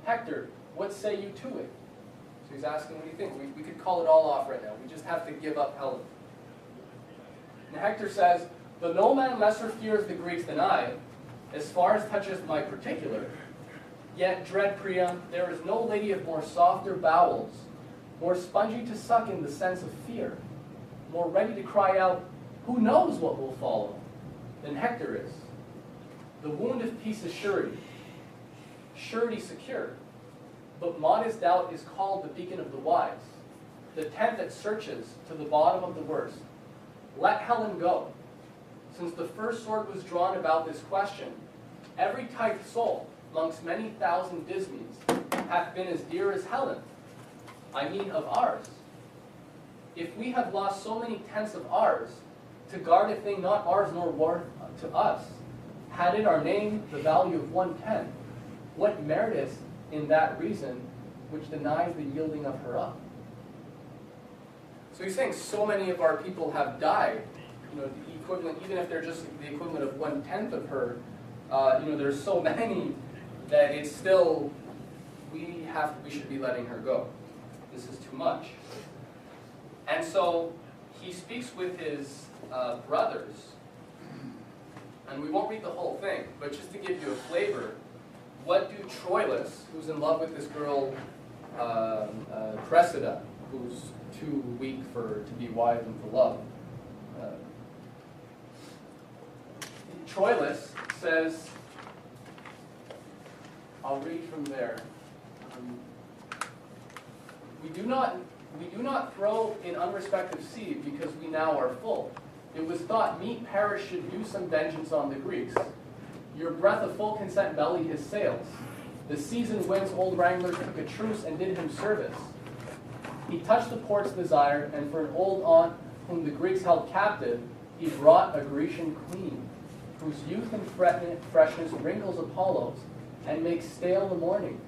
Hector, what say you to it?" So he's asking, what do you think? We could call it all off right now. We just have to give up Helen. And Hector says, "Though no man lesser fears the Greeks than I, as far as touches my particular, yet, dread Priam, there is no lady of more softer bowels, more spongy to suck in the sense of fear, more ready to cry out, 'Who knows what will follow?' than Hector is. The wound of peace is surety, surety secure. But modest doubt is called the beacon of the wise, the tent that searches to the bottom of the worst. Let Helen go. Since the first sword was drawn about this question, every tithe soul, amongst many thousand Disneys, hath been as dear as Helen, I mean of ours. If we have lost so many tenths of ours, to guard a thing not ours nor worth to us, had it our name the value of 1/10, what merit is in that reason which denies the yielding of her up?" So he's saying so many of our people have died, the equivalent, even if they're just the equivalent of 1/10 of her, there's so many that it's still, we should be letting her go. This is too much. And so he speaks with his brothers, and we won't read the whole thing, but just to give you a flavor, what do Troilus, who's in love with this girl Cressida, who's too weak to be wise and to love, Troilus says, I'll read from there. We do not throw in unrespective seed because we now are full. It was thought meet Paris should use some vengeance on the Greeks. Your breath of full consent bellied his sails. The seasoned winds old wrangler took a truce and did him service. He touched the port's desire, and for an old aunt whom the Greeks held captive, he brought a Grecian queen, whose youth and freshness wrinkles Apollo's, and makes stale the morning.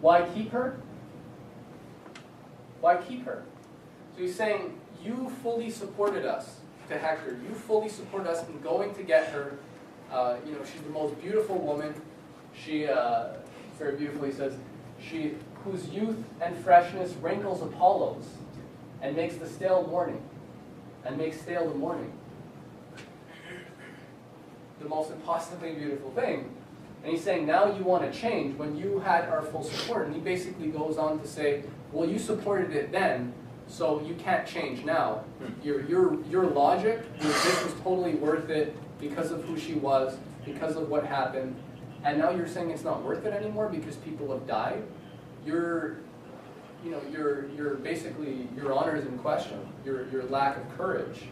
Why keep her? Why keep her? So he's saying, you fully supported us, to Hector. You fully supported us in going to get her. She's the most beautiful woman. She, very beautifully says, she whose youth and freshness wrinkles Apollo's, and makes the stale morning, and makes stale the morning. The most impossibly beautiful thing. And he's saying, now you want to change when you had our full support. And he basically goes on to say, well, you supported it then, so you can't change now. Your logic, this was totally worth it. because of who she was, because of what happened, and now you're saying it's not worth it anymore because people have died. You're basically, your honor is in question. Your lack of courage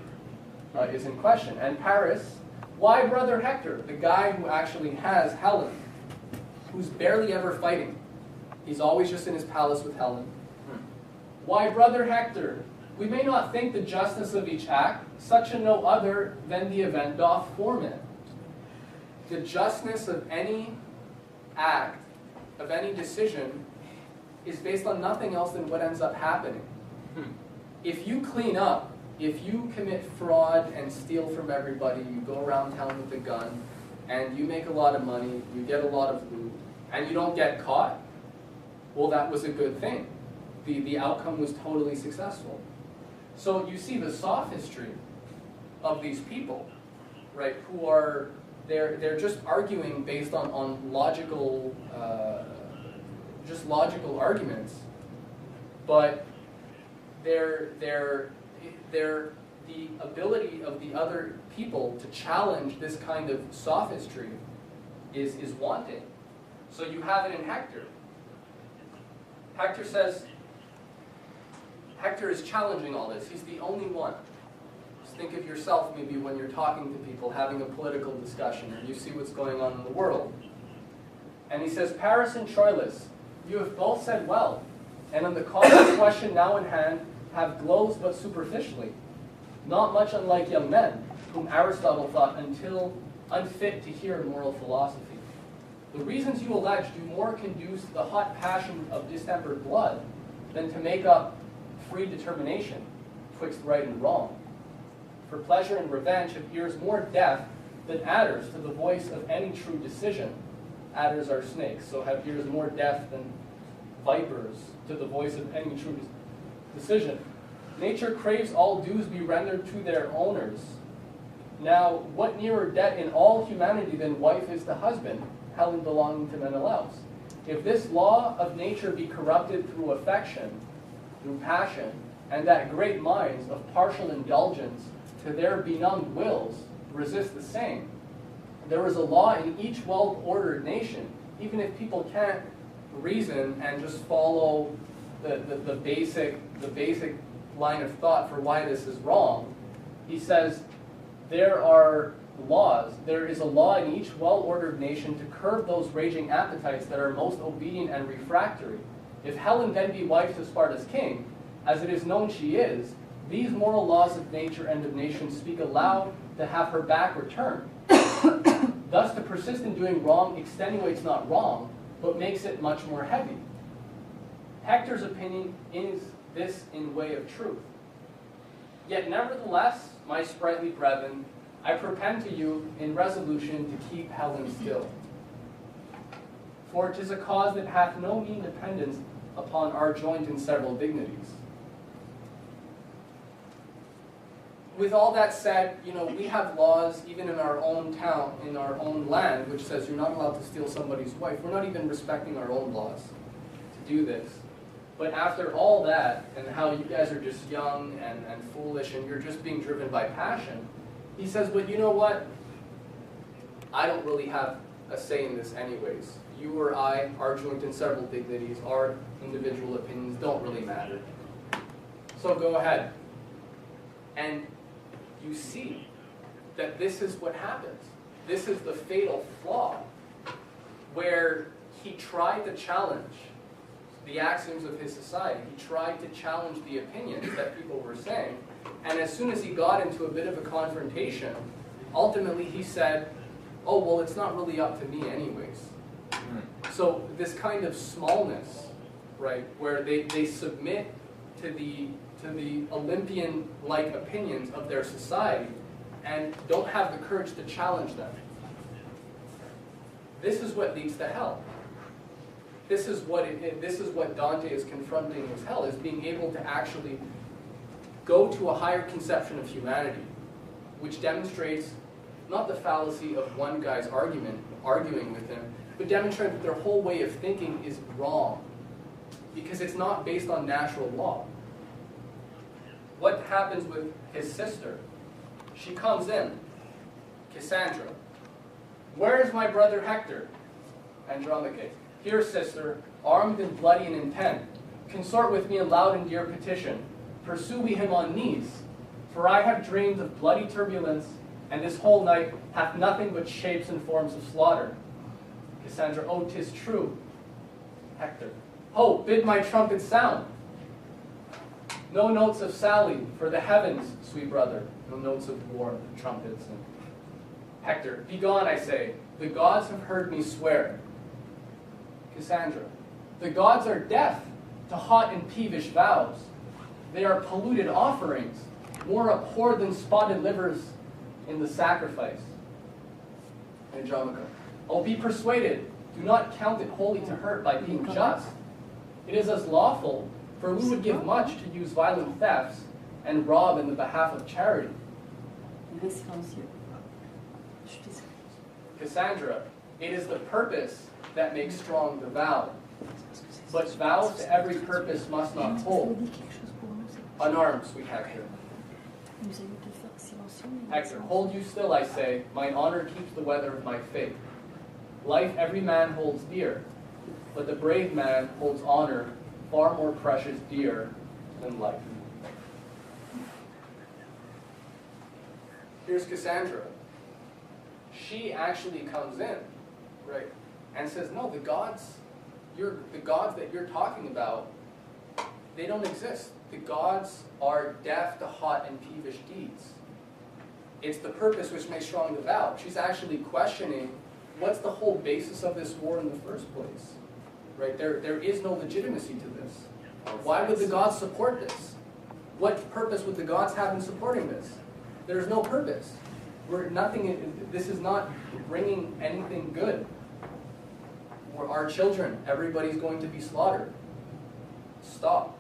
is in question. And Paris, why brother Hector, the guy who actually has Helen, who's barely ever fighting? He's always just in his palace with Helen. Why brother Hector? We may not think the justness of each act, such and no other than the event doth form it. The justness of any act, of any decision, is based on nothing else than what ends up happening. If you clean up, if you commit fraud and steal from everybody, you go around town with a gun, and you make a lot of money, you get a lot of loot, and you don't get caught, well, that was a good thing. The outcome was totally successful. So you see the sophistry of these people, right, who are, they're just arguing based on logical, just logical arguments, but the ability of the other people to challenge this kind of sophistry is wanting. So you have it in Hector. Hector says, Hector is challenging all this. He's the only one. Just think of yourself maybe when you're talking to people, having a political discussion, and you see what's going on in the world. And he says, Paris and Troilus, you have both said well, and on the common question now in hand, have glozed but superficially, not much unlike young men, whom Aristotle thought until unfit to hear moral philosophy. The reasons you allege do more conduce to the hot passion of distempered blood than to make up free determination twixt right and wrong. For pleasure and revenge have ears more deaf than adders to the voice of any true decision. Adders are snakes, so have ears more deaf than vipers to the voice of any true decision. Nature craves all dues be rendered to their owners. Now, what nearer debt in all humanity than wife is to husband, Helen belonging to Menelaus? If this law of nature be corrupted through affection, through passion, and that great minds of partial indulgence to their benumbed wills resist the same, there is a law in each well-ordered nation, even if people can't reason and just follow the basic line of thought for why this is wrong. He says there are laws. There is a law in each well-ordered nation to curb those raging appetites that are most obedient and refractory. If Helen then be wife to Sparta's king, as it is known she is, these moral laws of nature and of nations speak aloud to have her back returned. Thus to persist in doing wrong extenuates not wrong, but makes it much more heavy. Hector's opinion is this in way of truth. Yet nevertheless, my sprightly brethren, I propend to you in resolution to keep Helen still. For 'tis a cause that hath no mean dependence upon our joint and several dignities. With all that said, we have laws even in our own town, in our own land, which says you're not allowed to steal somebody's wife. We're not even respecting our own laws to do this. But after all that, and how you guys are just young and foolish and you're just being driven by passion, he says, but you know what? I don't really have a say in this anyways. You or I, our joint and several dignities, our individual opinions don't really matter. So go ahead. And you see that this is what happens. This is the fatal flaw where he tried to challenge the axioms of his society. He tried to challenge the opinions that people were saying. And as soon as he got into a bit of a confrontation, ultimately he said, oh, well, it's not really up to me anyways. So this kind of smallness, right, where they submit to the Olympian-like opinions of their society and don't have the courage to challenge them. This is what leads to hell. This is what Dante is confronting as hell, is being able to actually go to a higher conception of humanity, which demonstrates not the fallacy of one guy's arguing with him, but demonstrates that their whole way of thinking is wrong, because it's not based on natural law. What happens with his sister? She comes in, Cassandra, where is my brother Hector? Andromache, here, sister, armed and bloody and intent, consort with me in loud and dear petition. Pursue we him on knees, for I have dreamed of bloody turbulence, and this whole night hath nothing but shapes and forms of slaughter. Cassandra, oh, 'tis true. Hector, ho, bid my trumpet sound. No notes of sally for the heavens, sweet brother. No notes of war, trumpets. And Hector, begone, I say. The gods have heard me swear. Cassandra, the gods are deaf to hot and peevish vows. They are polluted offerings, more abhorred than spotted livers in the sacrifice. Andromache, oh, be persuaded. Do not count it wholly to hurt by being just. It is as lawful, for we would give much to use violent thefts and rob in the behalf of charity. Cassandra, it is the purpose that makes strong the vow. But vows to every purpose must not hold. Unarmed, sweet Hector. Hector, hold you still, I say. Mine honor keeps the weather of my fate. Life every man holds dear, but the brave man holds honor far more precious dear than life. Here's Cassandra. She actually comes in, right, and says, no, the gods that you're talking about, they don't exist. The gods are deaf to hot and peevish deeds. It's the purpose which makes strong the vow. She's actually questioning what's the whole basis of this war in the first place, right? There is no legitimacy to this. Why would the gods support this? What purpose would the gods have in supporting this? There's no purpose. This is not bringing anything good. We're our children, everybody's going to be slaughtered. Stop.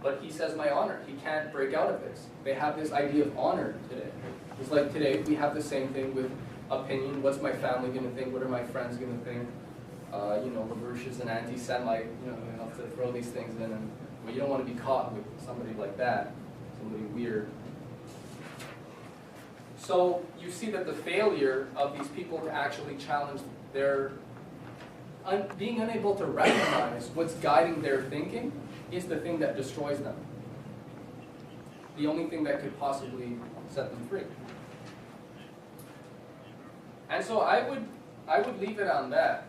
But he says, my honor, he can't break out of this. They have this idea of honor today. It's like today, we have the same thing with opinion. What's my family going to think? What are my friends going to think? LaRouche is an anti-Semite. You have to throw these things in. And you don't want to be caught with somebody like that, somebody weird. So you see that the failure of these people to actually challenge their being unable to recognize what's guiding their thinking is the thing that destroys them. The only thing that could possibly set them free. And so I would leave it on that.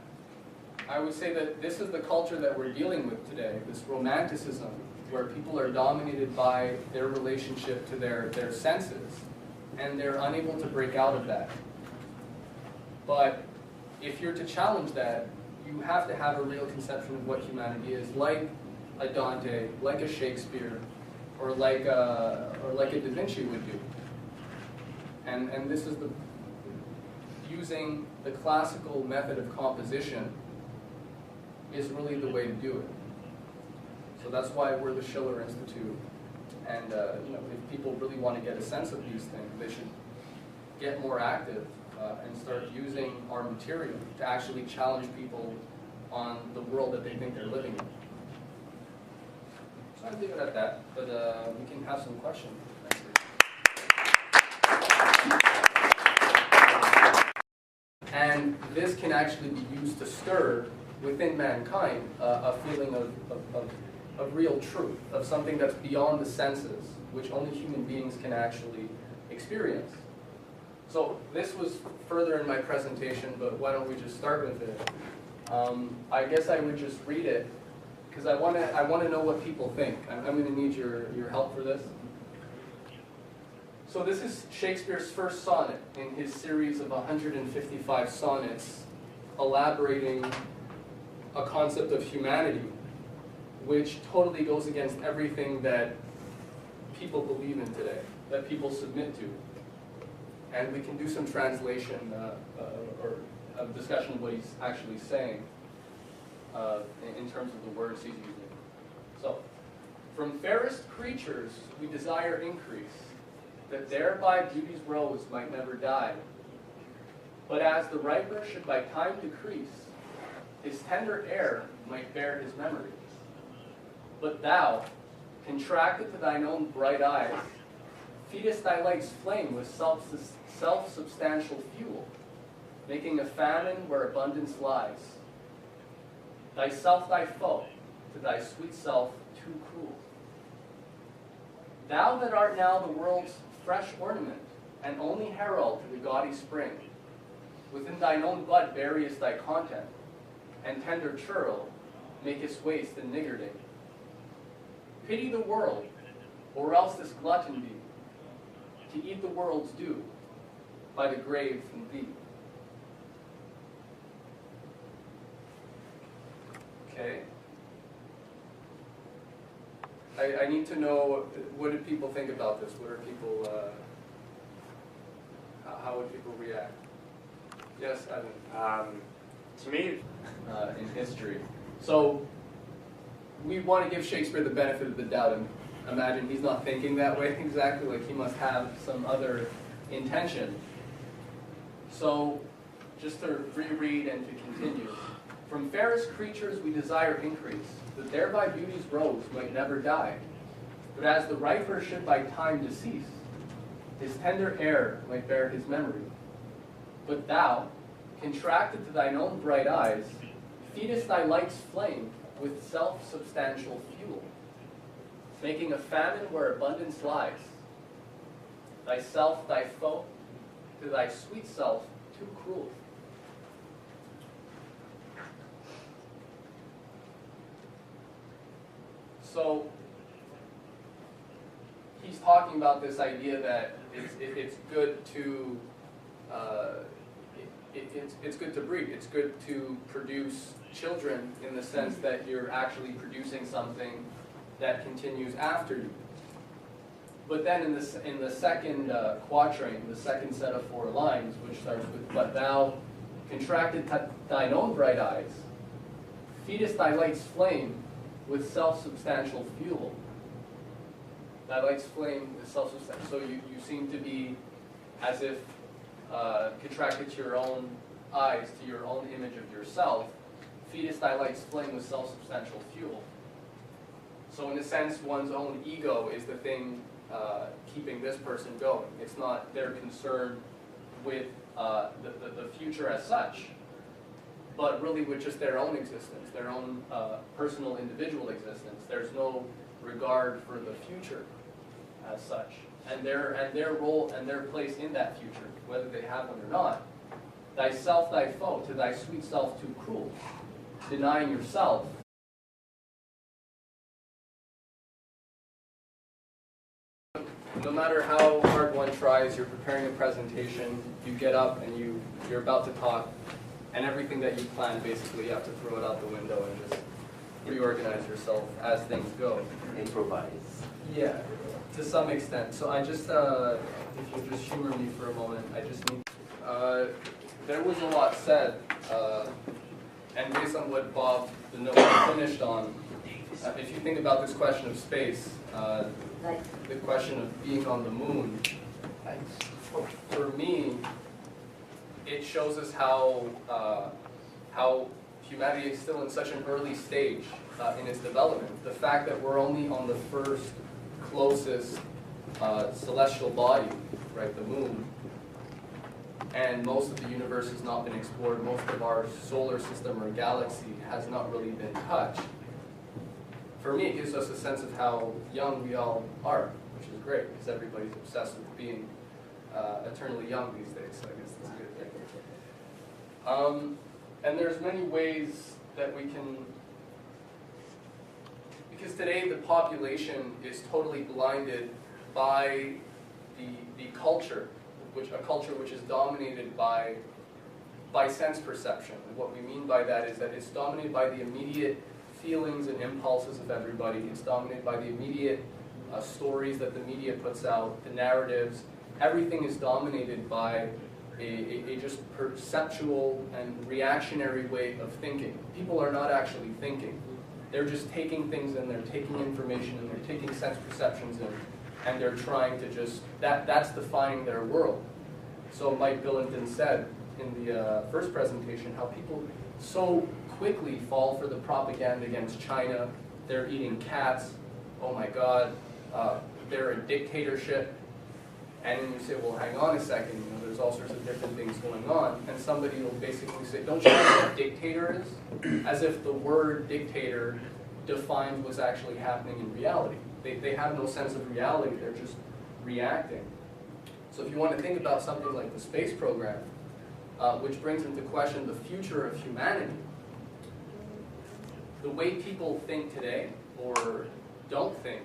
I would say that this is the culture that we're dealing with today, this romanticism, where people are dominated by their relationship to their senses, and they're unable to break out of that. But if you're to challenge that, you have to have a real conception of what humanity is, like a Dante, like a Shakespeare, or like a Da Vinci would do. And this is using the classical method of composition is really the way to do it. So that's why we're the Schiller Institute. And if people really want to get a sense of these things, they should get more active and start using our material to actually challenge people on the world that they think they're living in. So I'd leave it at that, but we can have some questions. And this can actually be used to stir within mankind a feeling of real truth, of something that's beyond the senses, which only human beings can actually experience. So this was further in my presentation, but why don't we just start with it? I guess I would just read it, because I want to know what people think. I'm going to need your help for this. So this is Shakespeare's first sonnet in his series of 155 sonnets, elaborating a concept of humanity, which totally goes against everything that people believe in today, that people submit to. And we can do some translation or a discussion of what he's actually saying in terms of the words he's using. So, from fairest creatures we desire increase, that thereby beauty's rose might never die. But as the riper should by time decrease, his tender air might bear his memory. But thou, contracted to thine own bright eyes, Feedest thy light's flame with self-substantial fuel, making a famine where abundance lies. Thyself thy foe, to thy sweet self too cruel. Thou that art now the world's fresh ornament, and only herald to the gaudy spring, within thine own bud buryest thy content, and tender churl makest waste and niggarding. Pity the world, or else this glutton be, to eat the world's due by the grave from thee. Okay. I need to know, what do people think about this? What are people, how would people react? Yes, Evan. To me, in history. So, we want to give Shakespeare the benefit of the doubt and imagine he's not thinking that way exactly, like he must have some other intention. So, just to reread and to continue. From fairest creatures we desire increase, that thereby beauty's rose might never die. But as the riper should by time decease, his tender air might bear his memory. But thou, contracted to thine own bright eyes, feedest thy light's flame with self-substantial fuel, making a famine where abundance lies. Thyself thy foe, to thy sweet self too cruel. So, he's talking about this idea that it's good to it's good to breed. It's good to produce children in the sense that you're actually producing something that continues after you. But then in the second quatrain, the second set of 4 lines, which starts with, "But thou, contracted thine own bright eyes, feedest thy light's flame with self-substantial fuel." Thy light's flame with self-substantial. So you seem to be as if contracted to your own eyes, to your own image of yourself. Feedest thy light's flame with self-substantial fuel. So in a sense, one's own ego is the thing keeping this person going. It's not their concern with the future as such, but really with just their own existence, their own personal individual existence. There's no regard for the future as such, and their role and their place in that future, whether they have one or not. Thyself thy foe, to thy sweet self too cruel, denying yourself. No matter how hard one tries, you're preparing a presentation, you get up and you're about to talk, and everything that you planned, basically, you have to throw it out the window and just reorganize yourself as things go. Improvise. Yeah, to some extent. So I just, if you'll just humor me for a moment, I just need, there was a lot said, and based on what Bob, the note, finished on, if you think about this question of space, the question of being on the moon, for me, it shows us how humanity is still in such an early stage in its development. The fact that we're only on the first closest celestial body, right, the moon, and most of the universe has not been explored, most of our solar system or galaxy has not really been touched. For me, it gives us a sense of how young we all are, which is great, because everybody's obsessed with being eternally young these days, so I guess that's a good thing. And there's many ways that we can, because today the population is totally blinded by the culture, a culture which is dominated by sense perception. And what we mean by that is that it's dominated by the immediate feelings and impulses of everybody. It's dominated by the immediate stories that the media puts out, the narratives. Everything is dominated by a just perceptual and reactionary way of thinking. People are not actually thinking. They're just taking things in, they're taking information in, they're taking sense perceptions in, and they're trying to just, that's defining their world. So Mike Billington said in the first presentation how people so quickly fall for the propaganda against China. They're eating cats. Oh my God. They're a dictatorship. And then you say, well, hang on a second, you know, there's all sorts of different things going on, and somebody will basically say, don't you know what a dictator is? As if the word dictator defines what's actually happening in reality. They have no sense of reality, they're just reacting. So if you want to think about something like the space program, which brings into question the future of humanity, the way people think today, or don't think,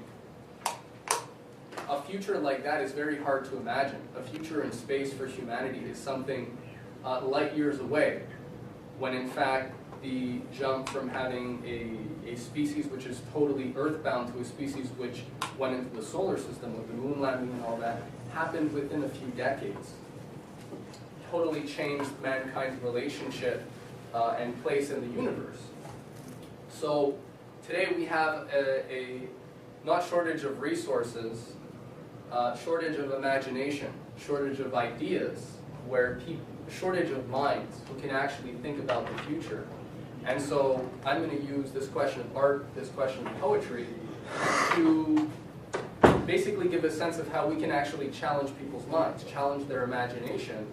a future like that is very hard to imagine. A future in space for humanity is something light years away, when in fact the jump from having a species which is totally earthbound to a species which went into the solar system with the moon landing and all that happened within a few decades. Totally changed mankind's relationship and place in the universe. So today we have a not shortage of resources, shortage of imagination, shortage of ideas, shortage of minds who can actually think about the future. And so I'm going to use this question of art, this question of poetry, to basically give a sense of how we can actually challenge people's minds, challenge their imagination.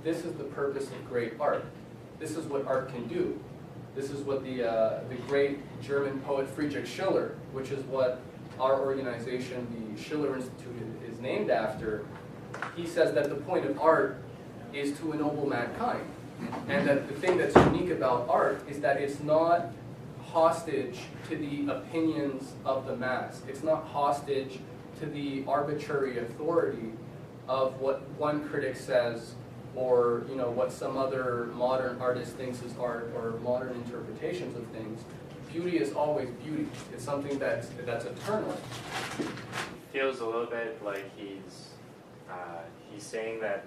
This is the purpose of great art. This is what art can do. This is what the great German poet Friedrich Schiller, which is what our organization, the Schiller Institute, is named after. He says that the point of art is to ennoble mankind. And that the thing that's unique about art is that it's not hostage to the opinions of the mass. It's not hostage to the arbitrary authority of what one critic says, or you know what some other modern artist thinks is art, or modern interpretations of things. Beauty is always beauty. It's something that's eternal. It feels a little bit like he's saying that,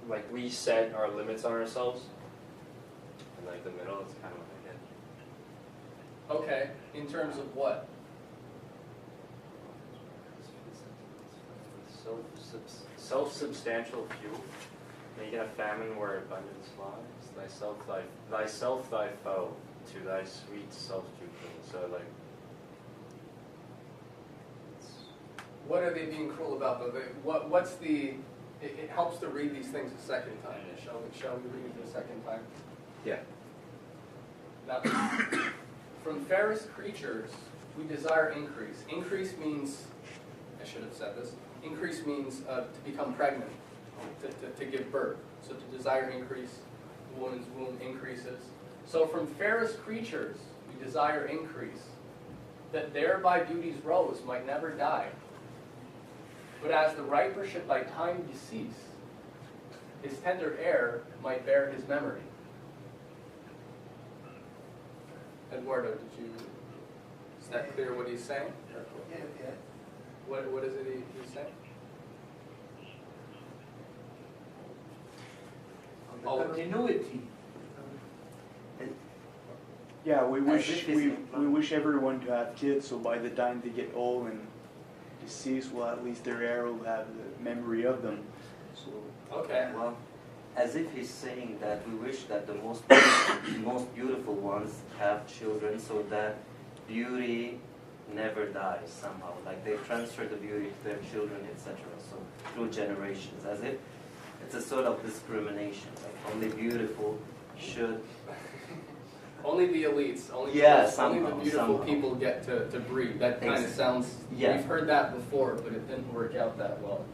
like, we set our limits on ourselves, and like the middle is kind of like it. Okay, in terms of what? Self-substantial fuel. Making a famine where abundance lies. Thyself thy foe, to thy sweet self do cling. So like, What are they being cruel about though? What's the? It helps to read these things a second time. Shall we read it a second time? Yeah. Now, from fairest creatures, we desire increase. Increase means, I should have said this, increase means to become pregnant, to give birth. So to desire increase, the woman's womb increases. So from fairest creatures, we desire increase, that thereby beauty's rose might never die. But as the riper should by time decease, his tender air might bear his memory. Eduardo, is that clear what he's saying? Yeah. What is it he's saying? Continuity. Yeah, we As wish if it's we wish everyone to have kids, so by the time they get old and deceased, well, at least their heir will have the memory of them. So Okay. Well, as if he's saying that we wish that the most beautiful ones have children, so that beauty never dies somehow. Like they transfer the beauty to their children, etc. So through generations, as if it's a sort of discrimination. Like only beautiful should. Only the elites, only somehow, the beautiful somehow. people get to breed. That kind of sounds, Yeah. we've heard that before, but it didn't work out that well.